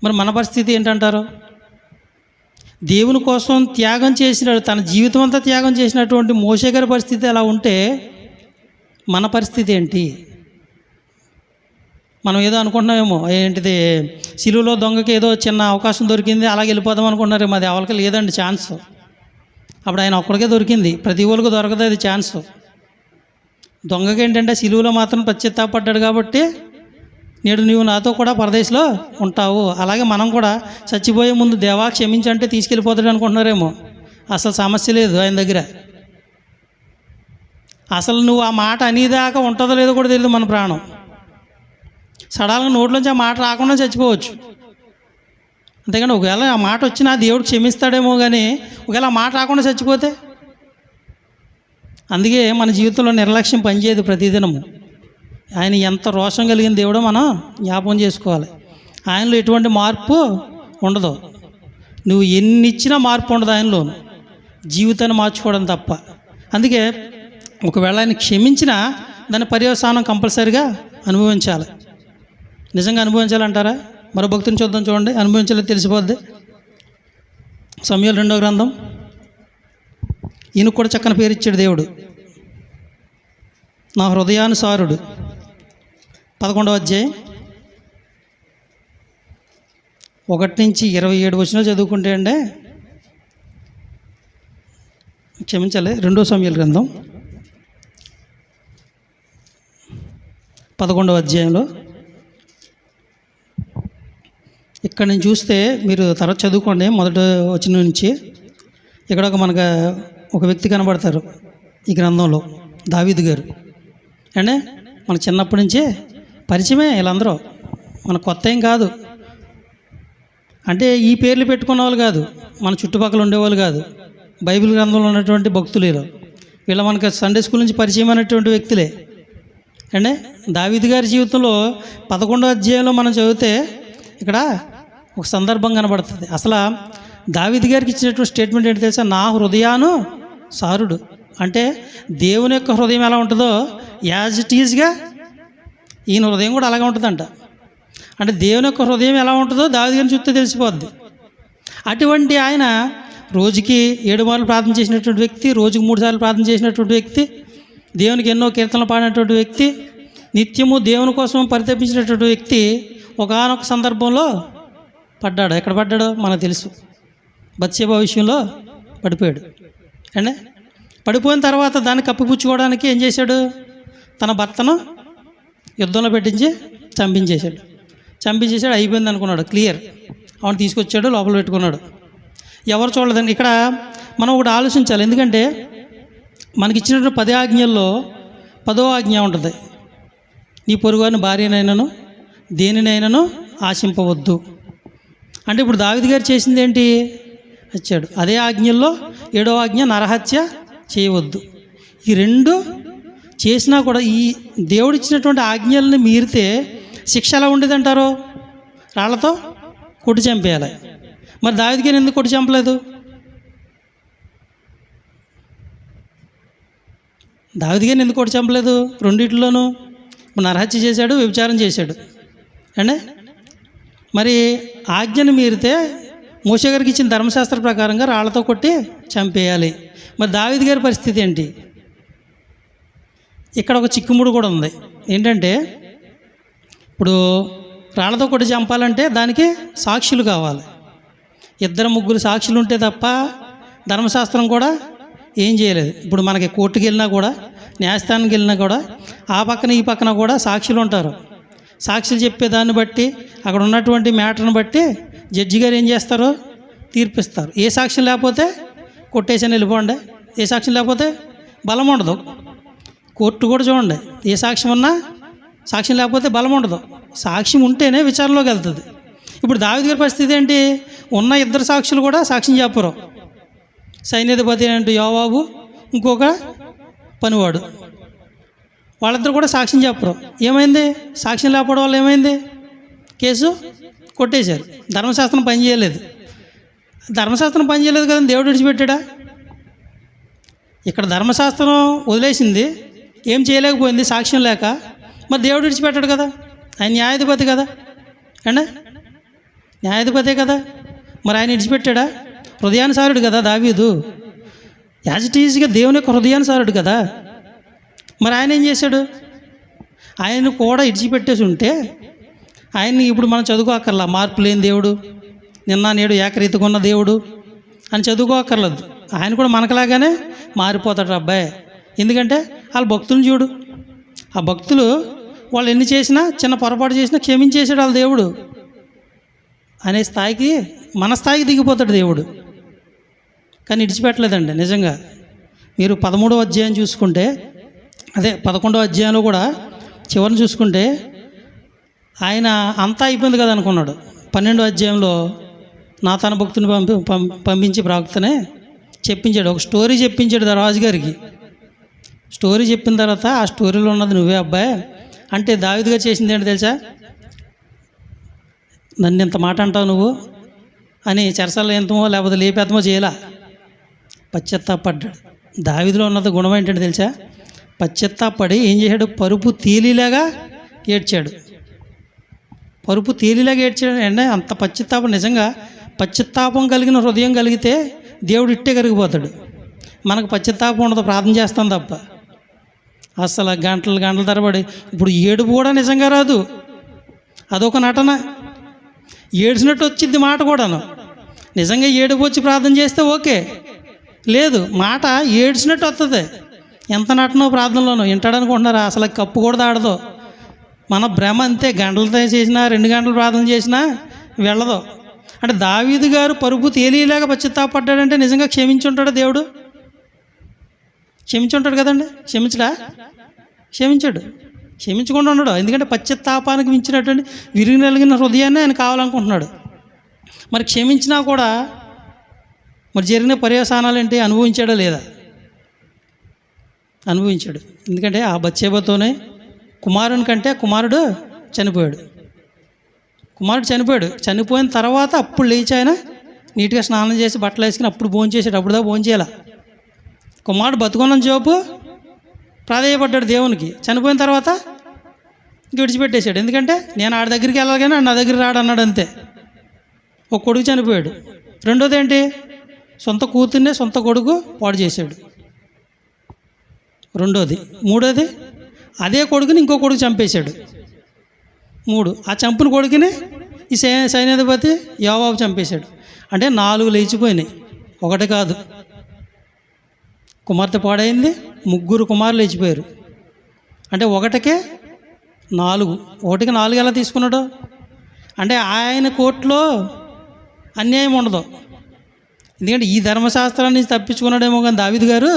మరి మన పరిస్థితి ఏంటంటారు? దేవుని కోసం త్యాగం చేసినాడు, తన జీవితం అంతా త్యాగం చేసినటువంటి మోషే గారి పరిస్థితి ఎలా ఉంటే మన పరిస్థితి ఏంటి? మనం ఏదో అనుకుంటున్నామేమో, ఏంటిది సిలువలో దొంగకి ఏదో చిన్న అవకాశం దొరికింది అలాగే వెళ్ళిపోదాం అనుకుంటున్నారేమో. అది ఎవరికి లేదండి ఛాన్స్. అప్పుడు ఆయన ఒక్కడికే దొరికింది, ప్రతి ఒక్కరికి దొరకదు అది ఛాన్స్. దొంగకి ఏంటంటే సిలువలో మాత్రం పశ్చాత్తాపడ్డాడు కాబట్టి నేడు నీవు నాతో కూడా పరదేశంలో ఉంటావు. అలాగే మనం కూడా చచ్చిపోయే ముందు దేవా క్షమించంటే తీసుకెళ్ళిపోతాడు అనుకుంటున్నారేమో. అసలు సమస్య లేదు ఆయన దగ్గర. అసలు నువ్వు ఆ మాట అనేదాకా ఉంటుందో లేదో కూడా తెలియదు మన ప్రాణం. సడాలుగా నోట్లోంచి ఆ మాట రాకుండా చచ్చిపోవచ్చు. అంతేకాని ఒకవేళ ఆ మాట వచ్చినా దేవుడు క్షమిస్తాడేమో, కానీ ఒకవేళ ఆ మాట రాకుండా చచ్చిపోతే. అందుకే మన జీవితంలో నిర్లక్ష్యం పనిచేయదు ప్రతిదినము. ఆయన ఎంత రోషం కలిగిన దేవుడో మనం జ్ఞాపకం చేసుకోవాలి. ఆయనలో ఎటువంటి మార్పు ఉండదు. నువ్వు ఎన్ని ఇచ్చినా మార్పు ఉండదు ఆయనలోను, జీవితాన్ని మార్చుకోవడం తప్ప. అందుకే ఒకవేళ ఆయన క్షమించినా దాని పర్యవసానం కంపల్సరిగా అనుభవించాలి. నిజంగా అనుభవించాలంటారా? మరో భక్తుని చూద్దాం, చూడండి, అనుభవించాలో తెలిసిపోద్ది. సమూయేలు 2వ గ్రంథం. ఈయనకు కూడా చక్కని పేరు ఇచ్చాడు దేవుడు, నా హృదయానుసారుడు. 11వ అధ్యాయం 1-27 వచనాలు చదువుకుంటే అండి, క్షమించాలి, 2వ సమూయేలు గ్రంథం 11వ అధ్యాయంలో ఇక్కడ నుంచి చూస్తే మీరు తర్వాత చదువుకోండి. మొదటి వచనం నుంచి ఇక్కడ మనకు ఒక వ్యక్తి కనబడతారు ఈ గ్రంథంలో, దావీదు గారు. అంటే మన చిన్నప్పటి నుంచే పరిచయమే వీళ్ళందరూ, మన కొత్త ఏం కాదు. అంటే ఈ పేర్లు పెట్టుకున్న వాళ్ళు కాదు, మన చుట్టుపక్కల ఉండేవాళ్ళు కాదు, బైబిల్ గ్రంథంలో ఉన్నటువంటి భక్తులు వీళ్ళు మనకు సండే స్కూల్ నుంచి పరిచయం అయినటువంటి వ్యక్తులే. అంటే దావీదు గారి జీవితంలో 11వ అధ్యాయంలో మనం చదివితే ఇక్కడ ఒక సందర్భం కనబడుతుంది. అసలు దావీదు గారికి ఇచ్చినటువంటి స్టేట్మెంట్ ఏంటి తెలుసా? నా హృదయానుసారుడు. అంటే దేవుని యొక్క హృదయం ఎలా ఉంటుందో యాజ్ ఇట్ ఈజ్గా ఈయన హృదయం కూడా అలాగే ఉంటుందంట. అంటే దేవుని యొక్క హృదయం ఎలా ఉంటుందో దావీదు గారిని చూస్తే తెలిసిపోద్ది. అటువంటి ఆయన రోజుకి 7 మార్లు ప్రార్థన చేసినటువంటి వ్యక్తి, రోజుకి 3 సార్లు ప్రార్థన చేసినటువంటి వ్యక్తి, దేవునికి ఎన్నో కీర్తనలు పాడినటువంటి వ్యక్తి, నిత్యము దేవుని కోసం పరితపించినటువంటి వ్యక్తి ఒకానొక సందర్భంలో పడ్డాడు. ఎక్కడ పడ్డాడో మనకు తెలుసు, బత్షెబా విషయంలో పడిపోయాడు. అంటే పడిపోయిన తర్వాత దాన్ని కప్పిపుచ్చుకోవడానికి ఏం చేశాడు? తన భర్తను యుద్ధంలో పెట్టించి చంపించేశాడు. అయిపోయింది అనుకున్నాడు, క్లియర్. అవును తీసుకొచ్చాడు, లోపల పెట్టుకున్నాడు, ఎవరు చూడలేదండి. ఇక్కడ మనం ఒకటి ఆలోచించాలి. ఎందుకంటే మనకి ఇచ్చినటువంటి 10 ఆజ్ఞల్లో 10వ ఆజ్ఞ ఉంటుంది, నీ పొరుగువాని భార్యనైనను దేనినైనాను ఆశింపవద్దు. అంటే ఇప్పుడు దావీదు గారు చేసింది ఏంటి? వచ్చాడు. అదే ఆజ్ఞల్లో 7వ ఆజ్ఞ నరహత్య చేయవద్దు. ఈ 2 చేసినా కూడా ఈ దేవుడిచ్చినటువంటి ఆజ్ఞల్ని మీరితే శిక్ష ఎలా ఉండేదంటారు? రాళ్లతో కొట్టి చంపేయాలి. మరి దావీదు గారు ఎందుకు కొట్టి చంపలేదు? దావీదు గారిని ఎందుకు కొట్టి చంపలేదు? రెండిట్లోనూ నరహత్య చేశాడు, వ్యభిచారం చేశాడు. అంటే మరి ఆజ్ఞను మీరితే మోషే గారికి ఇచ్చిన ధర్మశాస్త్ర ప్రకారంగా రాళ్లతో కొట్టి చంపేయాలి. మరి దావీదు గారి పరిస్థితి ఏంటి? ఇక్కడ ఒక చిక్కుముడు కూడా ఉంది. ఏంటంటే ఇప్పుడు రాళ్లతో కొట్టి చంపాలంటే దానికి సాక్షులు కావాలి. 2-3 సాక్షులు ఉంటే తప్ప ధర్మశాస్త్రం కూడా ఏం చేయలేదు. ఇప్పుడు మనకి కోర్టుకి వెళ్ళినా కూడా, న్యాయస్థానానికి వెళ్ళినా కూడా ఆ పక్కన ఈ పక్కన కూడా సాక్షులు ఉంటారు. సాక్షులు చెప్పేదాన్ని బట్టి, అక్కడ ఉన్నటువంటి మ్యాటర్ని బట్టి జడ్జి గారు ఏం చేస్తారు, తీర్పిస్తారు. ఏ సాక్ష్యం లేకపోతే కొట్టేసాను వెళ్ళిపోండి, ఏ సాక్ష్యం లేకపోతే బలం ఉండదు. కోర్టు కూడా చూడండి, ఏ సాక్ష్యం ఉన్నా సాక్ష్యం లేకపోతే బలం ఉండదు. సాక్ష్యం ఉంటేనే విచారణలోకి వెళ్తుంది. ఇప్పుడు దావీదు గారి పరిస్థితి ఏంటి, ఉన్న ఇద్దరు సాక్షులు కూడా సాక్ష్యం చెప్పరు. సైన్యాధిపతి అంటే యోవాబు, ఇంకొక పనివాడు, వాళ్ళిద్దరు కూడా సాక్ష్యం చెప్పరు. ఏమైంది, సాక్ష్యం లేకపోవడం వల్ల ఏమైంది, కేసు కొట్టేశారు. ధర్మశాస్త్రం పనిచేయలేదు. ధర్మశాస్త్రం పనిచేయలేదు కదా, దేవుడు విడిచిపెట్టాడా? ఇక్కడ ధర్మశాస్త్రం వదిలేసింది, ఏం చేయలేకపోయింది సాక్ష్యం లేక. మరి దేవుడు విడిచిపెట్టాడు కదా, ఆయన న్యాయాధిపతి కదా అండి, న్యాయాధిపతే కదా. మరి ఆయన విడిచిపెట్టాడా? హృదయానుసారుడు కదా దావీదు, యాజ్ ఇట్ ఈజ్గా దేవుని యొక్క హృదయానుసారుడు కదా. మరి ఆయన ఏం చేశాడు, ఆయన కూడా విడిచిపెట్టేసి ఉంటే ఆయన్ని ఇప్పుడు మనం చదువుకోక్కర్లా, మార్పు లేని దేవుడు, నిన్న నేడు ఏకరీతిగా ఉన్న దేవుడు అని చదువుకోక్కర్లేదు. ఆయన కూడా మనకులాగానే మారిపోతాడు అబ్బాయి. ఎందుకంటే వాళ్ళ భక్తులను చూడు, ఆ భక్తులు వాళ్ళు ఎన్ని చేసినా, చిన్న పొరపాటు చేసినా క్షమించేసాడు వాళ్ళ దేవుడు అనే స్థాయికి, మన స్థాయికి దిగిపోతాడు దేవుడు. కానీ విడిచిపెట్టలేదండి. నిజంగా మీరు 13వ అధ్యాయం చూసుకుంటే, అదే 11వ అధ్యాయంలో కూడా చివరిని చూసుకుంటే, ఆయన అంతా అయిపోయింది కదా అనుకున్నాడు. 12వ అధ్యాయంలో నాతాను భక్తుని పంపించి ప్రవక్తనే చెప్పించాడు, ఒక స్టోరీ చెప్పించాడు రాజుగారికి. స్టోరీ చెప్పిన తర్వాత ఆ స్టోరీలో ఉన్నది నువ్వే అబ్బాయి అంటే దావీదు గారు చేసింది ఏంటో తెలుసా, నన్ను ఇంత మాట అంటావు నువ్వు అని చెరసాల్లో ఎంతమో లేకపోతే లేపేతమో చేయలా, పశ్చాత్తాపడ్డాడు. దావీదులో ఉన్నది గుణం ఏంటంటే తెలుసా, పశ్చాత్తాపడి ఏం చేశాడు, పరుపు తేలిలాగా ఏడ్చాడు. పరుపు తేలిలాగా ఏడ్చాడు అంటే అంత పశ్చాత్తాపం. నిజంగా పశ్చాత్తాపం కలిగిన హృదయం కలిగితే దేవుడు ఇట్టే కరిగిపోతాడు. మనకు పశ్చాత్తాపం ఉండదు, ప్రార్థన చేస్తాం తప్ప. అసలు గంటలు గంటల తరబడి, ఇప్పుడు ఏడుపు కూడా నిజంగా రాదు, అదొక నటన. ఏడ్చినట్టు వచ్చింది మాట కూడాను. నిజంగా ఏడుపు వచ్చి ప్రార్థన చేస్తే ఓకే, లేదు మాట ఏడ్చినట్టు వస్తుంది. ఎంత నటనో ప్రార్థనలోనూ వింటాడనుకుంటున్నారా, అసలు కప్పు కూడా దాడదు. మన భ్రమ అంతే, గంటలతో చేసినా 2 గంటలు ప్రార్థన చేసినా వెళ్ళదు. అంటే దావీదు గారు పరుపు తేలిలాగా పశ్చాత్తాపడ్డాడంటే నిజంగా క్షమించుంటాడు దేవుడు, క్షమించుంటాడు కదండి. క్షమించడా? క్షమించాడు, క్షమించకుండా ఉన్నాడు. ఎందుకంటే పశ్చాత్తాపానికి మించినటువంటి విరిగి నలిగిన హృదయాన్ని ఆయన కావాలనుకుంటున్నాడు. మరి క్షమించినా కూడా మరి జరిగిన పర్యవసానాలు ఏంటి, అనుభవించాడా లేదా? అనుభవించాడు. ఎందుకంటే ఆ బత్షెబతోనే కుమారుని కంటే కుమారుడు చనిపోయాడు. కుమారుడు చనిపోయాడు. చనిపోయిన తర్వాత అప్పుడు లేచి ఆయన నీట్గా స్నానం చేసి బట్టలు వేసుకుని అప్పుడు భోజనం చేశాడు. అప్పుడుదా భోజనం చేయాల. కుమారుడు బతుకున్న జోపు ప్రాధేయపడ్డాడు దేవునికి. చనిపోయిన తర్వాత విడిచిపెట్టేశాడు. ఎందుకంటే నేను ఆడి దగ్గరికి వెళ్ళాలి కానీ నా దగ్గర రాడు అన్నాడు, అంతే. ఒక కొడుకు చనిపోయాడు. రెండోది ఏంటి, సొంత కూతుర్నే సొంత కొడుకు పాడు చేశాడు. రెండోది. మూడోది, అదే కొడుకుని ఇంకో కొడుకు చంపేశాడు. 3, ఆ చంపిన కొడుకుని ఈ సైన్యాధిపతి యోవాబు చంపేశాడు. అంటే 4 లేచిపోయినాయి, ఒకటి కాదు. కుమార్తె పాడైంది, 3 కుమారులు లేచిపోయారు. అంటే ఒకటికే 4, ఒకటికి 4 ఎలా తీసుకున్నాడు? అంటే ఆయన కోర్టులో అన్యాయం ఉండదు. ఎందుకంటే ఈ ధర్మశాస్త్రాన్ని నుంచి తప్పించుకున్నాడేమో కానీ దావీదు గారు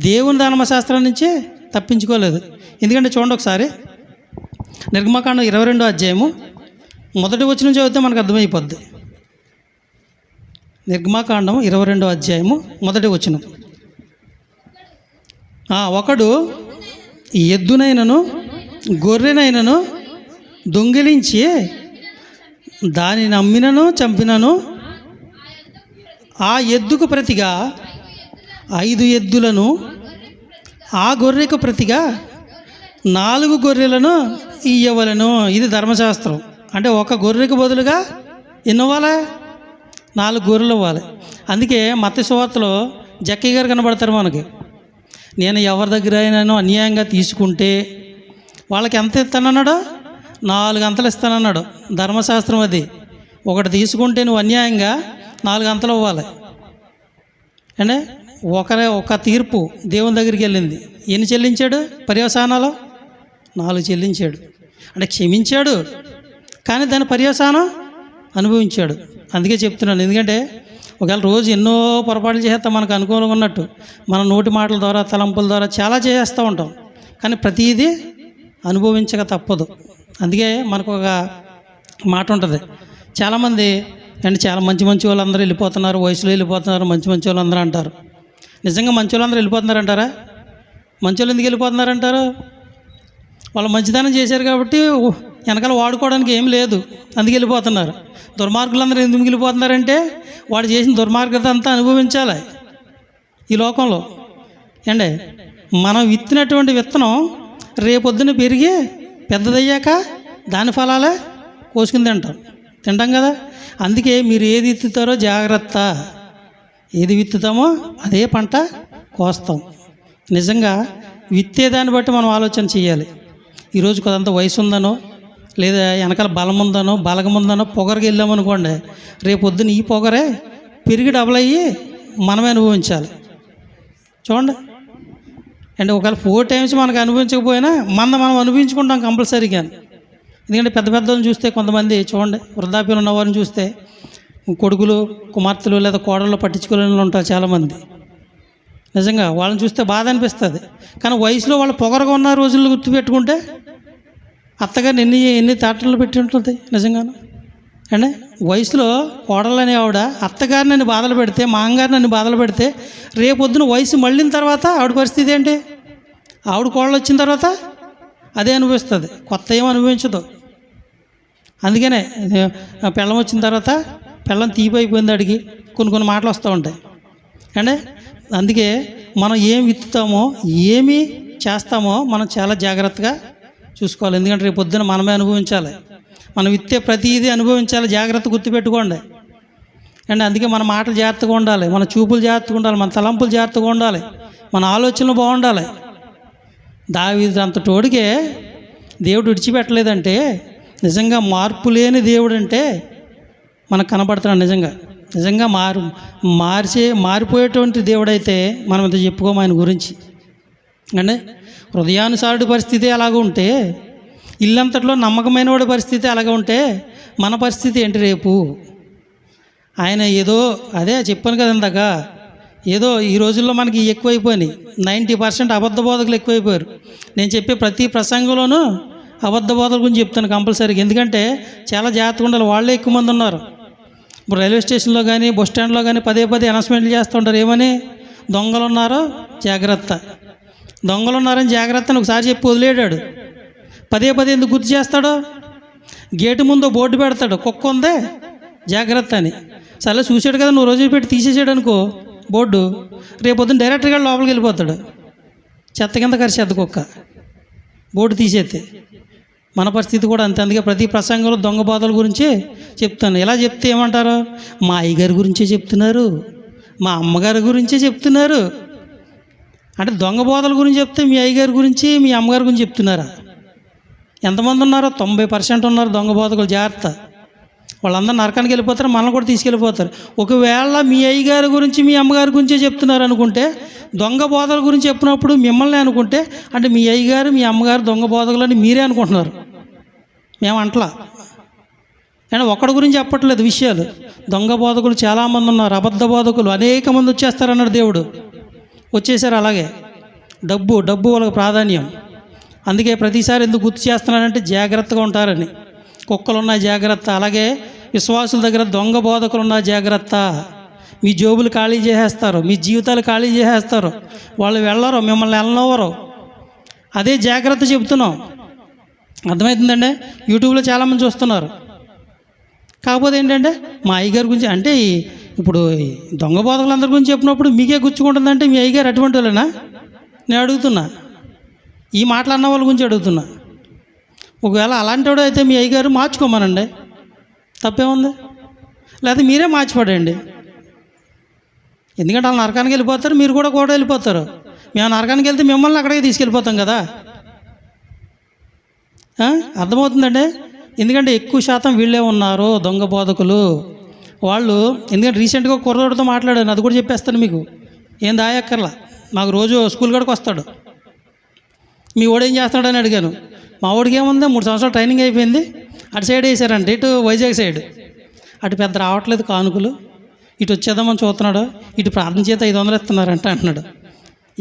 దేవుని ధర్మశాస్త్రం నుంచి తప్పించుకోలేదు. ఎందుకంటే చూడండి ఒకసారి, నిర్గమకాండం 22వ అధ్యాయము 1వ వచనం చదివితే మనకు అర్థమైపోద్ది. నిర్గమకాండం 22వ అధ్యాయము 1వ వచనం. ఒకడు ఎద్దునైనను గొర్రెనైనను దొంగిలించి దానిని అమ్మినను చంపినను ఆ ఎద్దుకు ప్రతిగా 5 ఎద్దులను, ఆ గొర్రెకు ప్రతిగా 4 గొర్రెలను ఇయ్యవలను. ఇది ధర్మశాస్త్రం. అంటే ఒక గొర్రెకు బదులుగా ఎన్ని ఇవ్వాలి? 4 గొర్రెలు ఇవ్వాలి. అందుకే మత్తయి సువార్తలో జక్కయ్య గారు కనబడతారు మనకి. నేను ఎవరి దగ్గర అయినాను అన్యాయంగా తీసుకుంటే వాళ్ళకి ఎంత ఇస్తానన్నాడు? 4 అంతలు ఇస్తానన్నాడు. ధర్మశాస్త్రం అది. ఒకటి తీసుకుంటే నువ్వు అన్యాయంగా 4 అంతలు ఇవ్వాలి. అంటే ఒక తీర్పు దేవుని దగ్గరికి వెళ్ళింది. ఎన్ని చెల్లించాడు? పర్యవసానాలు 4 చెల్లించాడు. అంటే క్షమించాడు, కానీ దాని పర్యవసానం అనుభవించాడు. అందుకే చెప్తున్నాను, ఎందుకంటే ఒకవేళ రోజు ఎన్నో పొరపాట్లు చేస్తాం మనకు అనుకూలంగా ఉన్నట్టు, మన నోటి మాటల ద్వారా తలంపుల ద్వారా చాలా చేస్తూ ఉంటాం, కానీ ప్రతిదీ అనుభవించక తప్పదు. అందుకే మనకు ఒక మాట ఉంటుంది, చాలామంది అంటే చాలా మంచి మంచి వాళ్ళందరూ వెళ్ళిపోతున్నారు, వయసులో వెళ్ళిపోతున్నారు, మంచి మంచి వాళ్ళందరూ అంటారు. నిజంగా మంచి వాళ్ళందరూ వెళ్ళిపోతున్నారంటారా? మంచి వాళ్ళు ఎందుకు వెళ్ళిపోతున్నారంటారు? వాళ్ళు మంచితనం చేశారు కాబట్టి వెనకాల వాడుకోవడానికి ఏం లేదు, అందుకు వెళ్ళిపోతున్నారు. దుర్మార్గులందరూ ఎందుకు వెళ్ళిపోతున్నారంటే వాడు చేసిన దుర్మార్గత అంతా అనుభవించాలి ఈ లోకంలో. అండి, మనం విత్తినటువంటి విత్తనం రేపొద్దున పెరిగి పెద్దదయ్యాక దాని ఫలాలే కోసుకుని తింటాం కదా. అందుకే మీరు ఏది విత్తుతారో జాగ్రత్త, ఏది విత్తుతామో అదే పంట కోస్తాం. నిజంగా విత్తేదాన్ని బట్టి మనం ఆలోచన చేయాలి. ఈరోజు కొంత వయసు ఉందనో లేదా వెనకాల బలం ఉందనో బలగం ఉందనో పొగరికి వెళ్ళామనుకోండి, రేపొద్దున ఈ పొగరే పెరిగి డబల్ అయ్యి మనమే అనుభవించాలి. చూడండి, అంటే ఒకవేళ 4 times మనకు అనుభవించకపోయినా మనం అనుభవించుకుంటాం కంపల్సరీగా. ఎందుకంటే పెద్ద పెద్దలను చూస్తే కొంతమంది చూడండి, వృద్ధాప్యం ఉన్న వారిని చూస్తే కొడుకులు కుమార్తెలు లేదా కోడళ్ళు పట్టించుకోలేని ఉంటారు చాలామంది. నిజంగా వాళ్ళని చూస్తే బాధ అనిపిస్తుంది. కానీ వయసులో వాళ్ళు పొగరగా ఉన్న రోజుల్లో గుర్తుపెట్టుకుంటే అత్తగారిని ఎన్ని తాటలు పెట్టి ఉంటుంది నిజంగాను. అంటే వయసులో కోడలని ఆవిడ అత్తగారిని నన్ను బాధలు పెడితే, మా అమ్మగారిని నన్ను బాధలు పెడితే, రేపొద్దున వయసు మళ్ళిన తర్వాత ఆవిడ పరిస్థితి ఏంటి? ఆవిడ కోడలు వచ్చిన తర్వాత అదే అనుభవిస్తుంది, కొత్త ఏం అనుభవించదు. అందుకనే పెళ్ళం వచ్చిన తర్వాత పెళ్ళం తీపి అయిపోయింది అడిగి కొన్ని మాటలు వస్తూ ఉంటాయి. అంటే అందుకే మనం ఏం విత్తుతామో ఏమి చేస్తామో మనం చాలా జాగ్రత్తగా చూసుకోవాలి. ఎందుకంటే రేపు పొద్దున మనమే అనుభవించాలి. మనం విత్తే ప్రతిదీ అనుభవించాలి, జాగ్రత్త గుర్తుపెట్టుకోండి. అండ్ అందుకే మన మాటలు జాగ్రత్తగా ఉండాలి, మన చూపులు జాగ్రత్తగా ఉండాలి, మన తలంపులు జాగ్రత్తగా ఉండాలి, మన ఆలోచనలు బాగుండాలి. దావీదు అంత తోడికే దేవుడు విడిచిపెట్టలేదంటే నిజంగా మార్పు లేని దేవుడు అంటే మనకు కనబడుతున్నాడు. నిజంగా మారిపోయేటువంటి దేవుడైతే మనం ఇంత చెప్పుకోము ఆయన గురించి. అంటే హృదయానుసారుడి పరిస్థితి అలాగ ఉంటే, ఇల్లంతట్లో నమ్మకమైన వాడి పరిస్థితి అలాగ ఉంటే మన పరిస్థితి ఏంటి రేపు? ఆయన ఏదో అదే చెప్పాను కదా ఇందాక, ఏదో ఈ రోజుల్లో మనకి ఎక్కువైపోయినాయి. 90% అబద్ధ బోధకులు ఎక్కువైపోయారు. నేను చెప్పే ప్రతి ప్రసంగంలోనూ అబద్ధ బోధల గురించి చెప్తాను కంపల్సరీగా. ఎందుకంటే చాలా జాగ్రత్తగా ఉండాలి, వాళ్ళే ఎక్కువ మంది ఉన్నారు. ఇప్పుడు రైల్వే స్టేషన్లో కానీ బస్ స్టాండ్లో కానీ పదే అనౌన్స్మెంట్లు చేస్తూ ఉంటారు. ఏమని? దొంగలు ఉన్నారో జాగ్రత్త, దొంగలు ఉన్నారని జాగ్రత్త అని ఒకసారి చెప్పి వదిలేడాడు. పదే ఎందుకు గుర్తు చేస్తాడో? గేటు ముందు బోర్డు పెడతాడు, కుక్క ఉందే జాగ్రత్త అని. సరే చూసాడు కదా, నువ్వు రోజు పెట్టి తీసేసాడు అనుకో బోర్డు, రేపొద్దున డైరెక్టర్గా లోపలికి వెళ్ళిపోతాడు. చెత్త కింద కరిచేద్ద కుక్క బోర్డు తీసేస్తే. మన పరిస్థితి కూడా అంతే. అందుకే ప్రతి ప్రసంగంలో దొంగ బోధల గురించే చెప్తాను. ఎలా చెప్తే ఏమంటారు? మా అయ్యగారి గురించే చెప్తున్నారు, మా అమ్మగారి గురించే చెప్తున్నారు. అంటే దొంగ బోధల గురించి చెప్తే మీ అయ్యగారి గురించి మీ అమ్మగారి గురించి చెప్తున్నారా? ఎంతమంది ఉన్నారో? 90% ఉన్నారు దొంగ బోధకులు. జాగ్రత్త, వాళ్ళందరూ నరకానికి వెళ్ళిపోతారు, మనల్ని కూడా తీసుకెళ్ళిపోతారు. ఒకవేళ మీ అయ్యగారి గురించి మీ అమ్మగారి గురించే చెప్తున్నారు అనుకుంటే, దొంగ బోధల గురించి చెప్పినప్పుడు మిమ్మల్ని అనుకుంటే, అంటే మీ అయ్యగారు మీ అమ్మగారు దొంగ బోధకులని మీరే అనుకుంటున్నారు. మేము అంటలా, కానీ ఒక్కడి గురించి చెప్పట్లేదు విషయాలు. దొంగ బోధకులు చాలామంది ఉన్నారు, అబద్ధ బోధకులు అనేక మంది వచ్చేస్తారన్నాడు దేవుడు. వచ్చేసారు. అలాగే డబ్బు వాళ్ళకి ప్రాధాన్యం. అందుకే ప్రతిసారి ఎందుకు గుర్తు చేస్తున్నానంటే జాగ్రత్తగా ఉంటారని. కుక్కలు ఉన్నాయి జాగ్రత్త. అలాగే విశ్వాసుల దగ్గర దొంగ బోధకులు ఉన్న జాగ్రత్త. మీ జోబులు ఖాళీ చేసేస్తారు, మీ జీవితాలు ఖాళీ చేసేస్తారు. వాళ్ళు వెళ్ళరు, మిమ్మల్ని వెళ్ళనివ్వరు. అదే జాగ్రత్త చెబుతున్నాం. అర్థమవుతుందండి? యూట్యూబ్లో చాలామంది చూస్తున్నారు. కాకపోతే ఏంటంటే మా అయ్యగారి గురించి అంటే ఇప్పుడు దొంగ బోధకులందరి గురించి చెప్పినప్పుడు మీకే గుచ్చుకుంటుందంటే మీ అయ్యగారు అటువంటి వాళ్ళేనా? నేను అడుగుతున్నా, ఈ మాటలు అన్న వాళ్ళ గురించి అడుగుతున్నా. ఒకవేళ అలాంటి వాడు అయితే మీ అయ్యగారు మార్చుకోమనండి, తప్పేముంది? లేకపోతే మీరే మార్చిపడండి. ఎందుకంటే వాళ్ళు నరకానికి వెళ్ళిపోతారు, మీరు కూడా వెళ్ళిపోతారు. మేము నరకానికి వెళ్తే మిమ్మల్ని అక్కడికి తీసుకెళ్ళిపోతాం కదా. అర్థమవుతుందండి? ఎందుకంటే ఎక్కువ శాతం వీళ్ళే ఉన్నారు దొంగ బోధకులు వాళ్ళు. ఎందుకంటే రీసెంట్గా కుర్రోడితో మాట్లాడాను, అది కూడా చెప్పేస్తాను మీకు. ఏం దాయక్కర్లా, మాకు రోజు స్కూల్ కాడికి వస్తాడు. మీ వాడు ఏం చేస్తున్నాడని అడిగాను. మా వాడికి ఏముంది, 3 సంవత్సరాలు ట్రైనింగ్ అయిపోయింది, అటు సైడ్ వేసారంట, ఇటు వైజాగ్ సైడ్. అటు పెద్ద రావట్లేదు కానుకలు, ఇటు వచ్చేద్దామని చూస్తున్నాడు, ఇటు ప్రార్థన చేత 500 ఇస్తున్నారంట అంటున్నాడు.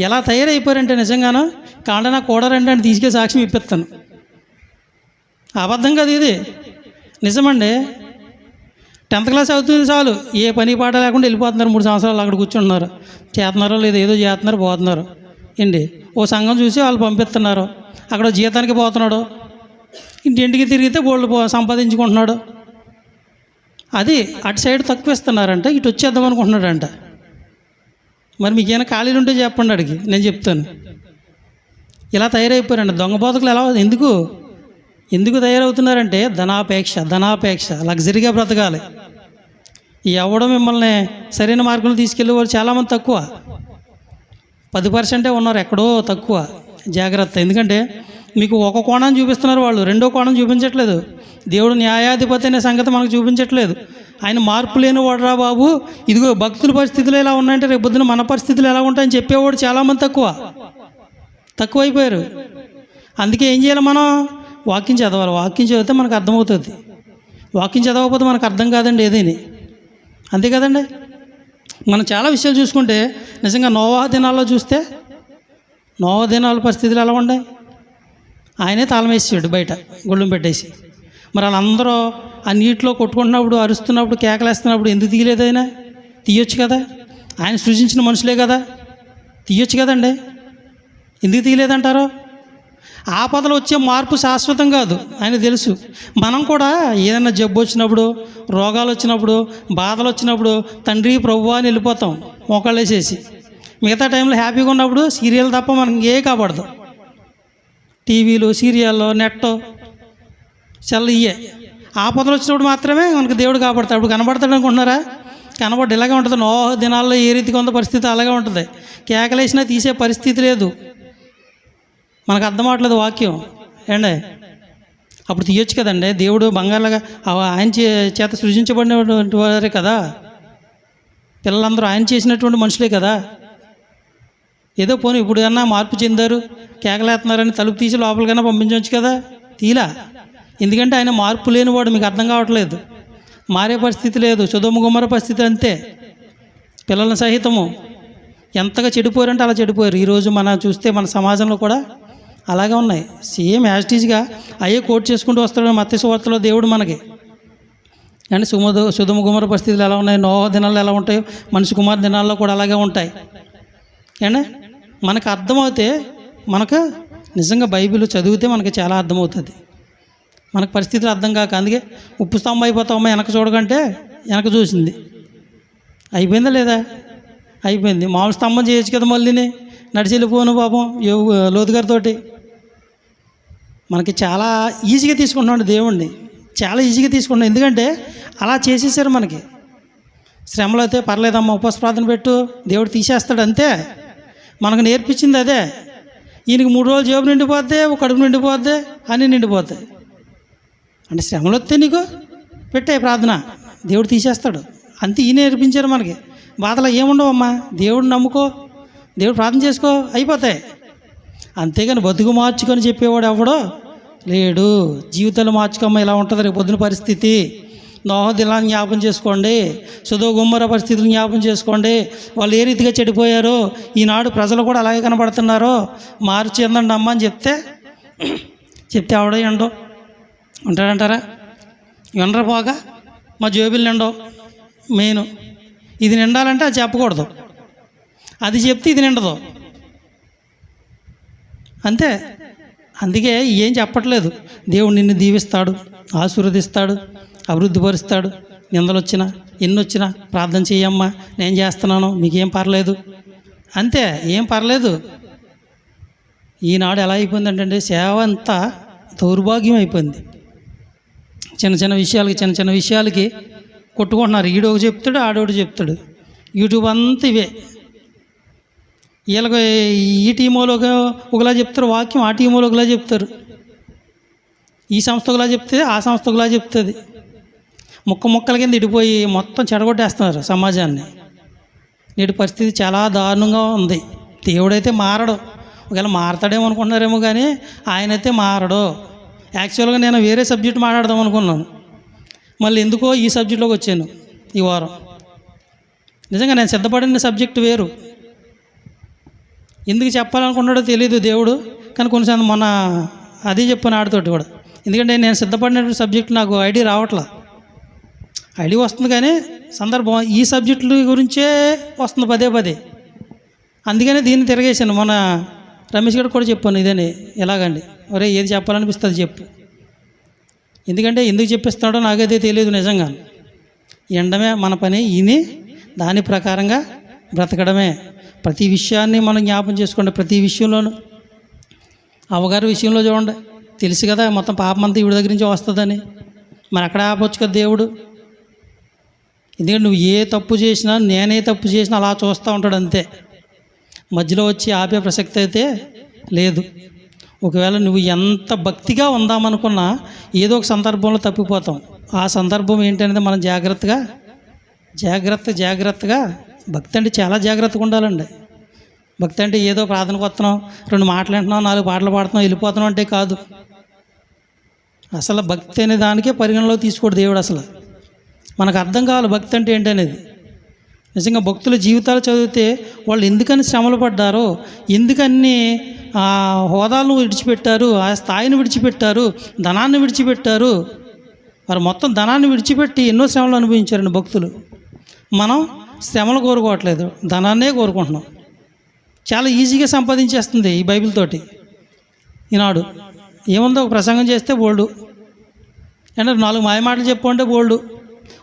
ఎలా తయారైపోయారంటే నిజంగానో కాండ నాకు కూడరంటే అని తీసుకే సాక్ష్యం ఇప్పిస్తాను. అబద్ధం కాదు ఇది, నిజమండి. 10th క్లాస్ అవుతుంది చాలు, ఏ పని పాట లేకుండా వెళ్ళిపోతున్నారు. 3 సంవత్సరాలు అక్కడ కూర్చుంటున్నారు, చేస్తున్నారో లేదో ఏదో చేస్తున్నారు, పోతున్నారు ఏంటి. ఓ సంఘం చూసి వాళ్ళు పంపిస్తున్నారు, అక్కడ జీతానికి పోతున్నాడు, ఇంటింటికి తిరిగితే బోళ్ళు సంపాదించుకుంటున్నాడు. అది అటు సైడ్ తక్కువ ఇస్తున్నారంట, ఇటు వచ్చేద్దాం అనుకుంటున్నాడంట. మరి మీకేమైనా ఖాళీలు ఉంటే చెప్పండి, అడిగి నేను చెప్తాను. ఇలా తయారైపోయారండి దొంగ బోధకులు. ఎలా ఎందుకు తయారవుతున్నారంటే ధనాపేక్ష, లగ్జరీగా బ్రతకాలి. ఎవడో మిమ్మల్ని సరైన మార్గంలో తీసుకెళ్ళేవారు చాలామంది తక్కువ, 10% ఉన్నారు, ఎక్కడో తక్కువ. జాగ్రత్త, ఎందుకంటే మీకు ఒక కోణాన్ని చూపిస్తున్నారు వాళ్ళు, రెండో కోణం చూపించట్లేదు. దేవుడు న్యాయాధిపతి అనే సంగతి మనకు చూపించట్లేదు. ఆయన మార్పు లేని వాడురా బాబు, ఇదిగో భక్తుల పరిస్థితులు ఎలా ఉన్నాయంటే రేపు పొద్దున మన పరిస్థితులు ఎలా ఉంటాయని చెప్పేవాడు చాలామంది తక్కువైపోయారు. అందుకే ఏం చేయాలి, మనం వాక్యం చదవాలి. వాక్యం చదివితే మనకు అర్థమవుతుంది. వాక్యం చదవకపోతే మనకు అర్థం కాదండి ఏదైనా, అంతే కదండి. మనం చాలా విషయాలు చూసుకుంటే నిజంగా నోవా దినాల్లో చూస్తే నోవా దినాల పరిస్థితులు ఎలా ఉన్నాయి. ఆయనే తాళం వేసాడు బయట గుళ్ళం పెట్టేసి. మరి వాళ్ళందరూ ఆ నీటిలో కొట్టుకుంటున్నప్పుడు, అరుస్తున్నప్పుడు, కేకలేస్తున్నప్పుడు ఎందుకు తీయలేదు? ఆయన తీయొచ్చు కదా, ఆయన సృజించిన మనుషులే కదా, తీయొచ్చు కదండి. ఎందుకు తీయలేదంటారో? ఆపదలు వచ్చే మార్పు శాశ్వతం కాదు, ఆయన తెలుసు. మనం కూడా ఏదైనా జబ్బు వచ్చినప్పుడు, రోగాలు వచ్చినప్పుడు, బాధలు వచ్చినప్పుడు తండ్రి ప్రభువా అని వెళ్ళిపోతాం మోకాళ్ళు వేసేసి. మిగతా టైంలో హ్యాపీగా ఉన్నప్పుడు సీరియల్ తప్ప మనకి ఏ కాపాడదు. టీవీలు, సీరియల్లో, నెట్, సెల్ ఇయ్యే. ఆపదలు వచ్చినప్పుడు మాత్రమే మనకు దేవుడు కాపాడతాడు. అప్పుడు కనబడతాడు అనుకుంటున్నారా? కనబడి ఇలాగే ఉంటుంది. నోవహు దినాల్లో ఏ రీతిగా ఉందో పరిస్థితి అలాగే ఉంటుంది. కేకలేసినా తీసే పరిస్థితి లేదు. మనకు అర్థం అవట్లేదు వాక్యం ఏండే. అప్పుడు తీయొచ్చు కదండి. దేవుడు బంగారులాగా ఆయన చేత సృజించబడినటువంటి వారే కదా, పిల్లలందరూ ఆయన చేసినటువంటి మనుషులే కదా. ఏదో పోనీ ఇప్పుడు కన్నా మార్పు చెందారు, కేకలేస్తున్నారని తలుపు తీసి లోపలికన్నా పంపించవచ్చు కదా, తీలా. ఎందుకంటే ఆయన మార్పు లేనివాడు. మీకు అర్థం కావట్లేదు, మారే పరిస్థితి లేదు. సొదొమ గొమొర్రా పరిస్థితి అంతే. పిల్లల సహితము ఎంతగా చెడిపోయారంటే అలా చెడిపోయారు. ఈరోజు మనం చూస్తే మన సమాజంలో కూడా అలాగే ఉన్నాయి. సేమ్ యాజిటీజ్గా అయ్యే కోట్ చేసుకుంటూ వస్తాడు మత్తయి సువార్తలో దేవుడు మనకి. అంటే సొదొమ గొమొర్రా పరిస్థితులు ఎలా ఉన్నాయి, నోవహు దినాల్లో ఎలా ఉంటాయో మనిషి కుమార్ దినాల్లో కూడా అలాగే ఉంటాయి. అంటే మనకు అర్థమవుతే, మనకు నిజంగా బైబిల్ చదివితే మనకి చాలా అర్థమవుతుంది. మనకు పరిస్థితులు అర్థం కాక అందుకే ఉప్పు స్తంభం అయిపోతామమ్మా వెనక చూడకంటే వెనక చూసింది. అయిపోయిందా లేదా? అయిపోయింది. మామూలు స్తంభం చేయొచ్చు కదా, మళ్ళీని నడిచి వెళ్ళిపోను పాపం లోతుగారితో. మనకి చాలా ఈజీగా తీసుకుంటున్నాడు దేవుణ్ణి, చాలా ఈజీగా తీసుకుంటున్నాం. ఎందుకంటే అలా చేసేసారు మనకి. శ్రమలు అయితే పర్లేదమ్మా, ఉపవాస ప్రార్థన పెట్టు, దేవుడు తీసేస్తాడు అంతే. మనకు నేర్పించింది అదే. ఈయనకి 3 రోజులు జేబు నిండిపోద్ది, ఒక కడుపు నిండిపోద్ది, అన్నీ నిండిపోతాయి. అంటే శ్రమలు వస్తే నీకు పెట్టే ప్రార్థన, దేవుడు తీసేస్తాడు అంతే. ఈయన నేర్పించారు మనకి. బాధలు ఏముండవమ్మా, దేవుడు నమ్ముకో, దేవుడు ప్రార్థన చేసుకో, అయిపోతాయి. అంతేగాని బతుకు మార్చుకొని చెప్పేవాడు ఎవడో లేడు. జీవితాలు మార్చుకోమ్మ, ఇలా ఉంటుంది రేపు పొద్దున పరిస్థితి. నోవహు దినాన్ని జ్ఞాపం చేసుకోండి, సొదొమ గొమొర్రా పరిస్థితులు జ్ఞాపం చేసుకోండి. వాళ్ళు ఏ రీతిగా చెడిపోయారో ఈనాడు ప్రజలు కూడా అలాగే కనబడుతున్నారో. మార్చి చెందండి అమ్మ అని చెప్తే ఆవిడ ఎండో ఉంటాడంటారా? ఎండరపోగా మా జేబులు నిండో. మెయిన్ ఇది నిండాలంటే అది చెప్పకూడదు, అది చెప్తే ఇది నిండదు అంతే. అందుకే ఏం చెప్పట్లేదు. దేవుడు నిన్ను దీవిస్తాడు, ఆశీర్వదిస్తాడు, అభివృద్ధిపరుస్తాడు. నిందలు వచ్చినా ఎన్ని వచ్చినా ప్రార్థన చేయమ్మా, నేను చేస్తున్నాను, మీకేం పర్లేదు అంతే, ఏం పర్లేదు. ఈనాడు ఎలా అయిపోయిందంటే సేవ అంతా దౌర్భాగ్యం అయిపోయింది. చిన్న చిన్న విషయాలకి కొట్టుకుంటున్నారు. ఈడొక చెప్తాడు, ఆడోడు చెప్తాడు. యూట్యూబ్ అంతా ఇవే. వీళ్ళకి ఈ టీమోలో ఒకలా చెప్తారు వాక్యం, ఆ టీమోలో ఒకలా చెప్తారు. ఈ సంస్థ ఒకలా చెప్తే ఆ సంస్థ ఒకలా చెప్తుంది. ముక్కల కింద ఇడిపోయి మొత్తం చెడగొట్టేస్తున్నారు సమాజాన్ని. నేటి పరిస్థితి చాలా దారుణంగా ఉంది. దేవుడైతే మారడు. ఒకవేళ మారతాడేమో అనుకుంటున్నారేమో కానీ ఆయనైతే మారడు. యాక్చువల్గా నేను వేరే సబ్జెక్ట్ మాట్లాడదాం అనుకున్నాను, మళ్ళీ ఎందుకో ఈ సబ్జెక్ట్లోకి వచ్చాను ఈ వారం. నిజంగా నేను సిద్ధపడిన సబ్జెక్ట్ వేరు. ఎందుకు చెప్పాలనుకున్నాడో తెలియదు దేవుడు, కానీ కొన్నిసార్లు మొన్న అదే చెప్పాను ఆడితోటి కూడా. ఎందుకంటే నేను సిద్ధపడినటువంటి సబ్జెక్ట్ నాకు ఐడియా రావట్లా. ఐడియా వస్తుంది కానీ సందర్భం ఈ సబ్జెక్టుల గురించే వస్తుంది పదే పదే. అందుకనే దీన్ని తిరగేసాను. మన రమేష్ గారు కూడా చెప్పాను ఇదని, ఎలాగండి ఒరే ఏది చెప్పాలనిపిస్తుంది చెప్పు. ఎందుకంటే ఎందుకు చెప్పిస్తున్నాడో నాకైతే తెలియదు నిజంగా. ఎండమే మన పని, ఈయన దాని ప్రకారంగా బ్రతకడమే. ప్రతి విషయాన్ని మనం జ్ఞాపం చేసుకోండి. ప్రతి విషయంలోనూ అవ్వగారి విషయంలో చూడండి, తెలుసు కదా మొత్తం పాపం అంతా ఈవిడ దగ్గర నుంచి వస్తుందని. మరి అక్కడ ఆపొచ్చు కదా దేవుడు. ఎందుకంటే నువ్వు ఏ తప్పు చేసినా, నేనే తప్పు చేసినా అలా చూస్తూ ఉంటాడు అంతే. మధ్యలో వచ్చి ఆపే ప్రసక్తి అయితే లేదు. ఒకవేళ నువ్వు ఎంత భక్తిగా ఉందామనుకున్నా ఏదో ఒక సందర్భంలో తప్పిపోతాం. ఆ సందర్భం ఏంటనేది మనం జాగ్రత్తగా భక్తి అంటే చాలా జాగ్రత్తగా ఉండాలండి. భక్తి అంటే ఏదో ప్రార్థనకు వస్తున్నాం, 2 మాటలు వింటున్నాం, 4 పాటలు పాడుతున్నాం, వెళ్ళిపోతున్నాం అంటే కాదు. అసలు భక్తి అనే దానికే పరిగణలో తీసుకోడు దేవుడు. అసలు మనకు అర్థం కావాలి భక్తి అంటే ఏంటనేది. నిజంగా భక్తుల జీవితాలు చదివితే వాళ్ళు ఎందుకని శ్రమలు పడ్డారో, ఎందుకన్ని హోదాలను విడిచిపెట్టారు, ఆ స్థాయిని విడిచిపెట్టారు, ధనాన్ని విడిచిపెట్టారు. వారు మొత్తం ధనాన్ని విడిచిపెట్టి ఎన్నో శ్రమలు అనుభవించారండి భక్తులు. మనం శ్రమలు కోరుకోవట్లేదు, ధనాన్నే కోరుకుంటున్నాం. చాలా ఈజీగా సంపాదించేస్తుంది ఈ బైబిల్ తోటి. ఈనాడు ఏముందో ఒక ప్రసంగం చేస్తే బోల్డు, అంటే 4 మాయమాటలు చెప్పుకుంటే బోల్డు.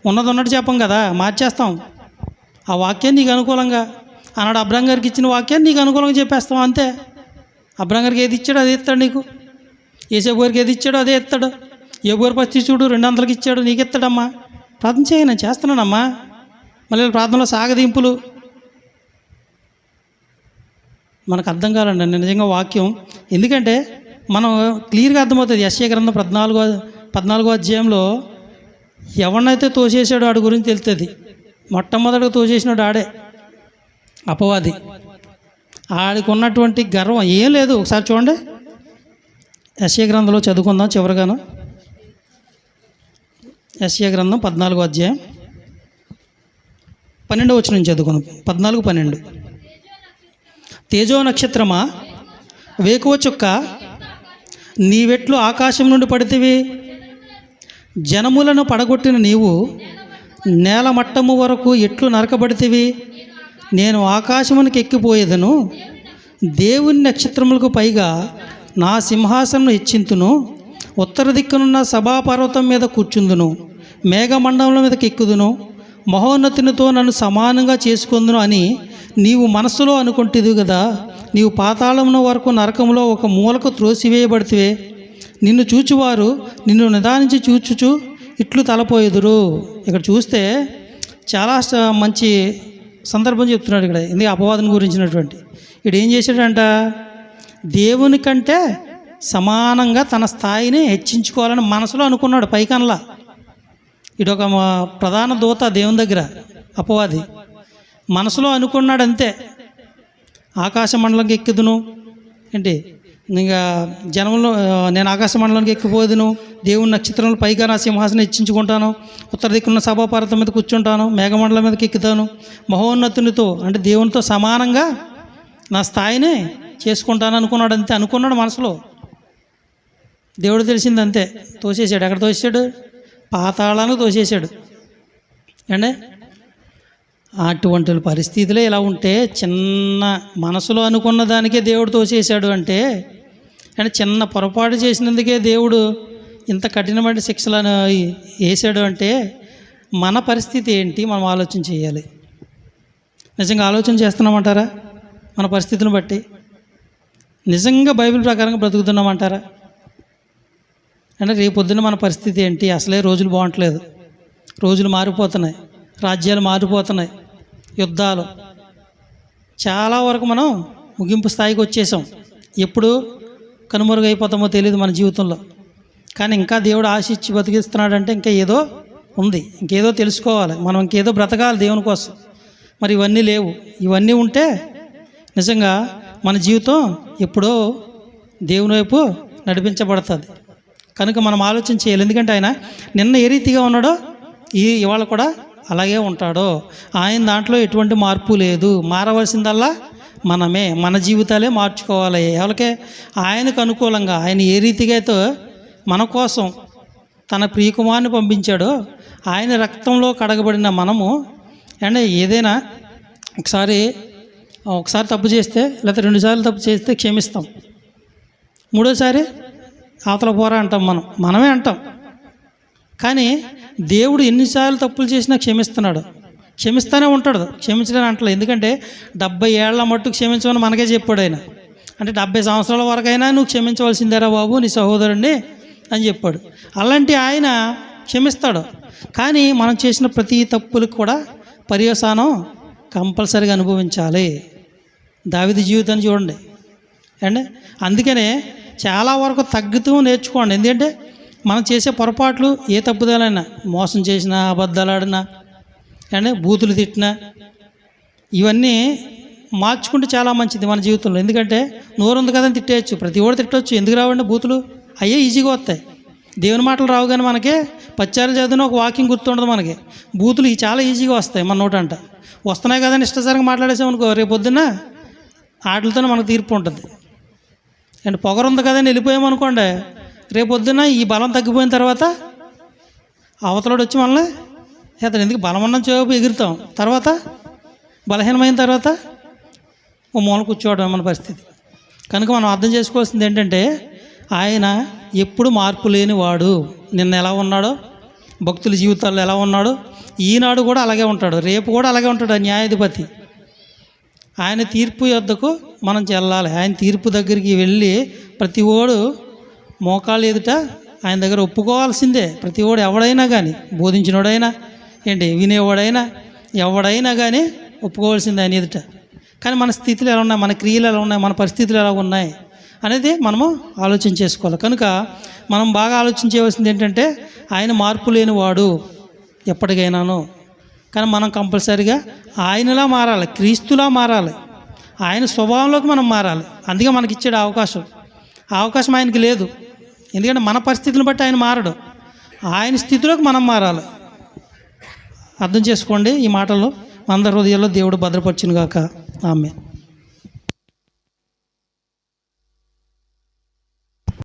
ఉన్నది ఉన్నట్టు చెప్పం కదా, మార్చేస్తాం. ఆ వాక్యాన్ని నీకు అనుకూలంగా, ఆనాడు అబ్రహం గారికి ఇచ్చిన వాక్యాన్ని నీకు అనుకూలంగా చెప్పేస్తాం అంతే. అబ్రహం గారికి ఏది ఇచ్చాడో అదే ఇస్తాడు నీకు. ఏసేపు గారికి ఏది ఇచ్చాడో అదే ఇస్తాడు. ఏబు గారి పరిస్థితి చూడు, 200కి ఇచ్చాడు, నీకు ఇస్తాడమ్మా. ప్రార్థన చేయ, నేను చేస్తున్నానమ్మా. మళ్ళీ ప్రార్థనలో సాగదింపులు. మనకు అర్థం కావాలండి నిజంగా వాక్యం. ఎందుకంటే మనం క్లియర్గా అర్థమవుతుంది. యెషయా గ్రంథం 14వ అధ్యాయంలో ఎవరినైతే తోసేసాడో ఆడి గురించి తెలుస్తుంది. మొట్టమొదటిగా తోసేసినాడు ఆడే, అపవాది. ఆడికి ఉన్నటువంటి గర్వం ఏం లేదు. ఒకసారి చూడండి, యెషయా గ్రంథంలో చదువుకుందాం చివరిగాను. యెషయా గ్రంథం 14వ అధ్యాయం 12వ వచనం చదువుకుందాం. 14:12. తేజో నక్షత్రమా, వేకువ చుక్క, నీవెట్లు ఆకాశం నుండి పడితివి? జనములను పడగొట్టిన నీవు నేల మట్టము వరకు ఎట్లు నరకబడితివి? నేను ఆకాశమునికి ఎక్కిపోయేదను, దేవుని నక్షత్రములకు పైగా నా సింహాసనం హెచ్చింతును, ఉత్తర దిక్కునున్న సభాపర్వతం మీద కూర్చుందును, మేఘమండలం మీదకి ఎక్కుదును, మహోన్నతునితో నన్ను సమానంగా చేసుకుందును అని నీవు మనస్సులో అనుకుంటేది కదా. నీవు పాతాళమున వరకు నరకంలో ఒక మూలకు త్రోసివేయబడితే నిన్ను చూచువారు నిన్ను నిదానించి చూచుచు ఇట్లు తలపోయేదురు. ఇక్కడ చూస్తే చాలా మంచి సందర్భం చెప్తున్నాడు ఇక్కడ. ఇది అపవాదం గురించినటువంటి. ఇక్కడ ఏం చేశాడంట, దేవుని కంటే సమానంగా తన స్థాయిని హెచ్చించుకోవాలని మనసులో అనుకున్నాడు. పైకనలా ఇటు ఒక ప్రధాన దూత దేవుని దగ్గర, అపవాది మనసులో అనుకున్నాడు అంతే. ఆకాశ మండలంకి ఎక్కుదును ఏంటి, ఇంకా జనంలో నేను ఆకాశ మండలానికి ఎక్కిపోదును, దేవుని నక్షత్రంలో పైగా నా సింహాసనం హెచ్చించుకుంటాను, ఉత్తర దిక్కున్న సభాపర్వతం మీద కూర్చుంటాను, మేఘమండలం మీదకి ఎక్కుతాను, మహోన్నతునితో అంటే దేవునితో సమానంగా నా స్థాయిని చేసుకుంటాను అనుకున్నాడు అంతే. అనుకున్నాడు మనసులో. దేవుడు తెలిసింది అంతే, తోసేసాడు. ఎక్కడ తోసేసాడు? పాతాళానికి తోసేసాడు అండి. అటువంటి పరిస్థితులే ఇలా ఉంటే, చిన్న మనసులో అనుకున్న దానికే దేవుడు తోసేసాడు అంటే చిన్న పొరపాటు చేసినందుకే దేవుడు ఇంత కఠినమైన శిక్షలను వేసాడు అంటే మన పరిస్థితి ఏంటి మనం ఆలోచన చేయాలి. నిజంగా ఆలోచన చేస్తున్నామంటారా? మన పరిస్థితిని బట్టి నిజంగా బైబిల్ ప్రకారంగా బ్రతుకుతున్నామంటారా? అంటే రేపొద్దున మన పరిస్థితి ఏంటి? అసలే రోజులు బాగుంటలేదు, రోజులు మారిపోతున్నాయి, రాజ్యాలు మారిపోతున్నాయి, యుద్ధాలు, చాలా వరకు మనం ముగింపు స్థాయికి వచ్చేసాం. ఎప్పుడు కనుమరుగైపోతామో తెలియదు మన జీవితంలో. కానీ ఇంకా దేవుడు ఆశించి బతికిస్తున్నాడంటే ఇంకా ఏదో ఉంది, ఇంకేదో తెలుసుకోవాలి మనం, ఇంకేదో బ్రతకాలి దేవుని కోసం. మరి ఇవన్నీ లేవు. ఇవన్నీ ఉంటే నిజంగా మన జీవితం ఎప్పుడో దేవుని వైపు నడిపించబడుతుంది. కనుక మనం ఆలోచన చేయాలి. ఎందుకంటే ఆయన నిన్న ఏ రీతిగా ఉన్నాడో ఇవాళ కూడా అలాగే ఉంటాడో. ఆయన దాంట్లో ఎటువంటి మార్పు లేదు. మారవలసిందల్లా మనమే, మన జీవితాలే మార్చుకోవాలి. ఎవరికే? ఆయనకు అనుకూలంగా. ఆయన ఏ రీతిగా అయితే మన కోసం తన ప్రియకుమారుని పంపించాడో, ఆయన రక్తంలో కడగబడిన మనము అంటే ఏదైనా ఒకసారి తప్పు చేస్తే లేకపోతే 2 సార్లు తప్పు చేస్తే క్షమిస్తాం. 3వసారి అవతల పోరా అంటాం. మనమే అంటాం. కానీ దేవుడు ఎన్నిసార్లు తప్పులు చేసినా క్షమిస్తున్నాడు, క్షమిస్తూనే ఉంటాడు. క్షమించడానికి అంటలేదు. ఎందుకంటే 70 ఏళ్ల మట్టు క్షమించమని మనకే చెప్పాడు ఆయన. అంటే 70 సంవత్సరాల వరకైనా నువ్వు క్షమించవలసిందేరా బాబు నీ సహోదరుణ్ణి అని చెప్పాడు. అలాంటి ఆయన క్షమిస్తాడు. కానీ మనం చేసిన ప్రతి తప్పులకు కూడా పర్యవసానం కంపల్సరీగా అనుభవించాలి. దావీదు జీవితాన్ని చూడండి అండి. అందుకనే చాలా వరకు తగ్గుతూ నేర్చుకోండి. ఎందుకంటే మనం చేసే పొరపాట్లు ఏ తప్పుదలైనా, మోసం చేసినా, అబద్ధాలు ఆడినా అండి, బూతులు తిట్టినా, ఇవన్నీ మార్చుకుంటే చాలా మంచిది మన జీవితంలో. ఎందుకంటే నోరు ఉంది కదా తిట్టేయచ్చు, ప్రతి ఓడు తిట్టవచ్చు. ఎందుకు రావండి బూతులు? అయ్యే ఈజీగా వస్తాయి. దేవుని మాటలు రావు. కానీ మనకి పచ్చారులు చదివిన ఒక వాకింగ్ గుర్తుండదు. మనకి బూతులు చాలా ఈజీగా వస్తాయి మన నోటంట. వస్తున్నాయి కదని ఇష్టసరిగా మాట్లాడేసామనుకో, రేపు పొద్దున్న వాటితోనే మనకు తీర్పు ఉంటుంది. అండ్ పొగరు ఉంది కదని వెళ్ళిపోయామనుకోండి, రేపు పొద్దున్న ఈ బలం తగ్గిపోయిన తర్వాత అవతలోడు వచ్చి మనల్ని అతను ఎందుకు బలం ఉన్న చేపు ఎగురుతాం, తర్వాత బలహీనమైన తర్వాత ఓ మూల కూర్చోవడం మన పరిస్థితి. కనుక మనం అర్థం చేసుకోవాల్సింది ఏంటంటే ఆయన ఎప్పుడు మార్పు లేని వాడు. నిన్న ఎలా ఉన్నాడో, భక్తుల జీవితాల్లో ఎలా ఉన్నాడో, ఈనాడు కూడా అలాగే ఉంటాడు, రేపు కూడా అలాగే ఉంటాడు. న్యాయాధిపతి. ఆయన తీర్పు యొద్దకు మనం చెల్లాలి. ఆయన తీర్పు దగ్గరికి వెళ్ళి ప్రతి ఓడు మోకాళ్ళు ఎదుట ఆయన దగ్గర ఒప్పుకోవాల్సిందే. ప్రతి ఓడు ఎవడైనా కానీ, బోధించినోడైనా వినేవాడైనా ఎవడైనా కానీ ఒప్పుకోవాల్సిందే ఆయన ఎదుట. కానీ మన స్థితులు ఎలా ఉన్నాయి, మన క్రియలు ఎలా ఉన్నాయి, మన పరిస్థితులు ఎలా ఉన్నాయి అనేది మనము ఆలోచన చేసుకోవాలి. కనుక మనం బాగా ఆలోచన చేయవలసింది ఏంటంటే ఆయన మార్పు లేని వాడు ఎప్పటికైనాను. కానీ మనం కంపల్సరీగా ఆయనలా మారాలి, క్రీస్తులా మారాలి, ఆయన స్వభావంలోకి మనం మారాలి. అందుకే మనకి ఇచ్చాడు అవకాశం. ఆ అవకాశం ఆయనకి లేదు. ఎందుకంటే మన పరిస్థితులను బట్టి ఆయన మారడు. ఆయన స్థితిలోకి మనం మారాలి. అర్థం చేసుకోండి ఈ మాటల్లో. అందరి హృదయాల్లో దేవుడు భద్రపరచును గాక. ఆమేన్.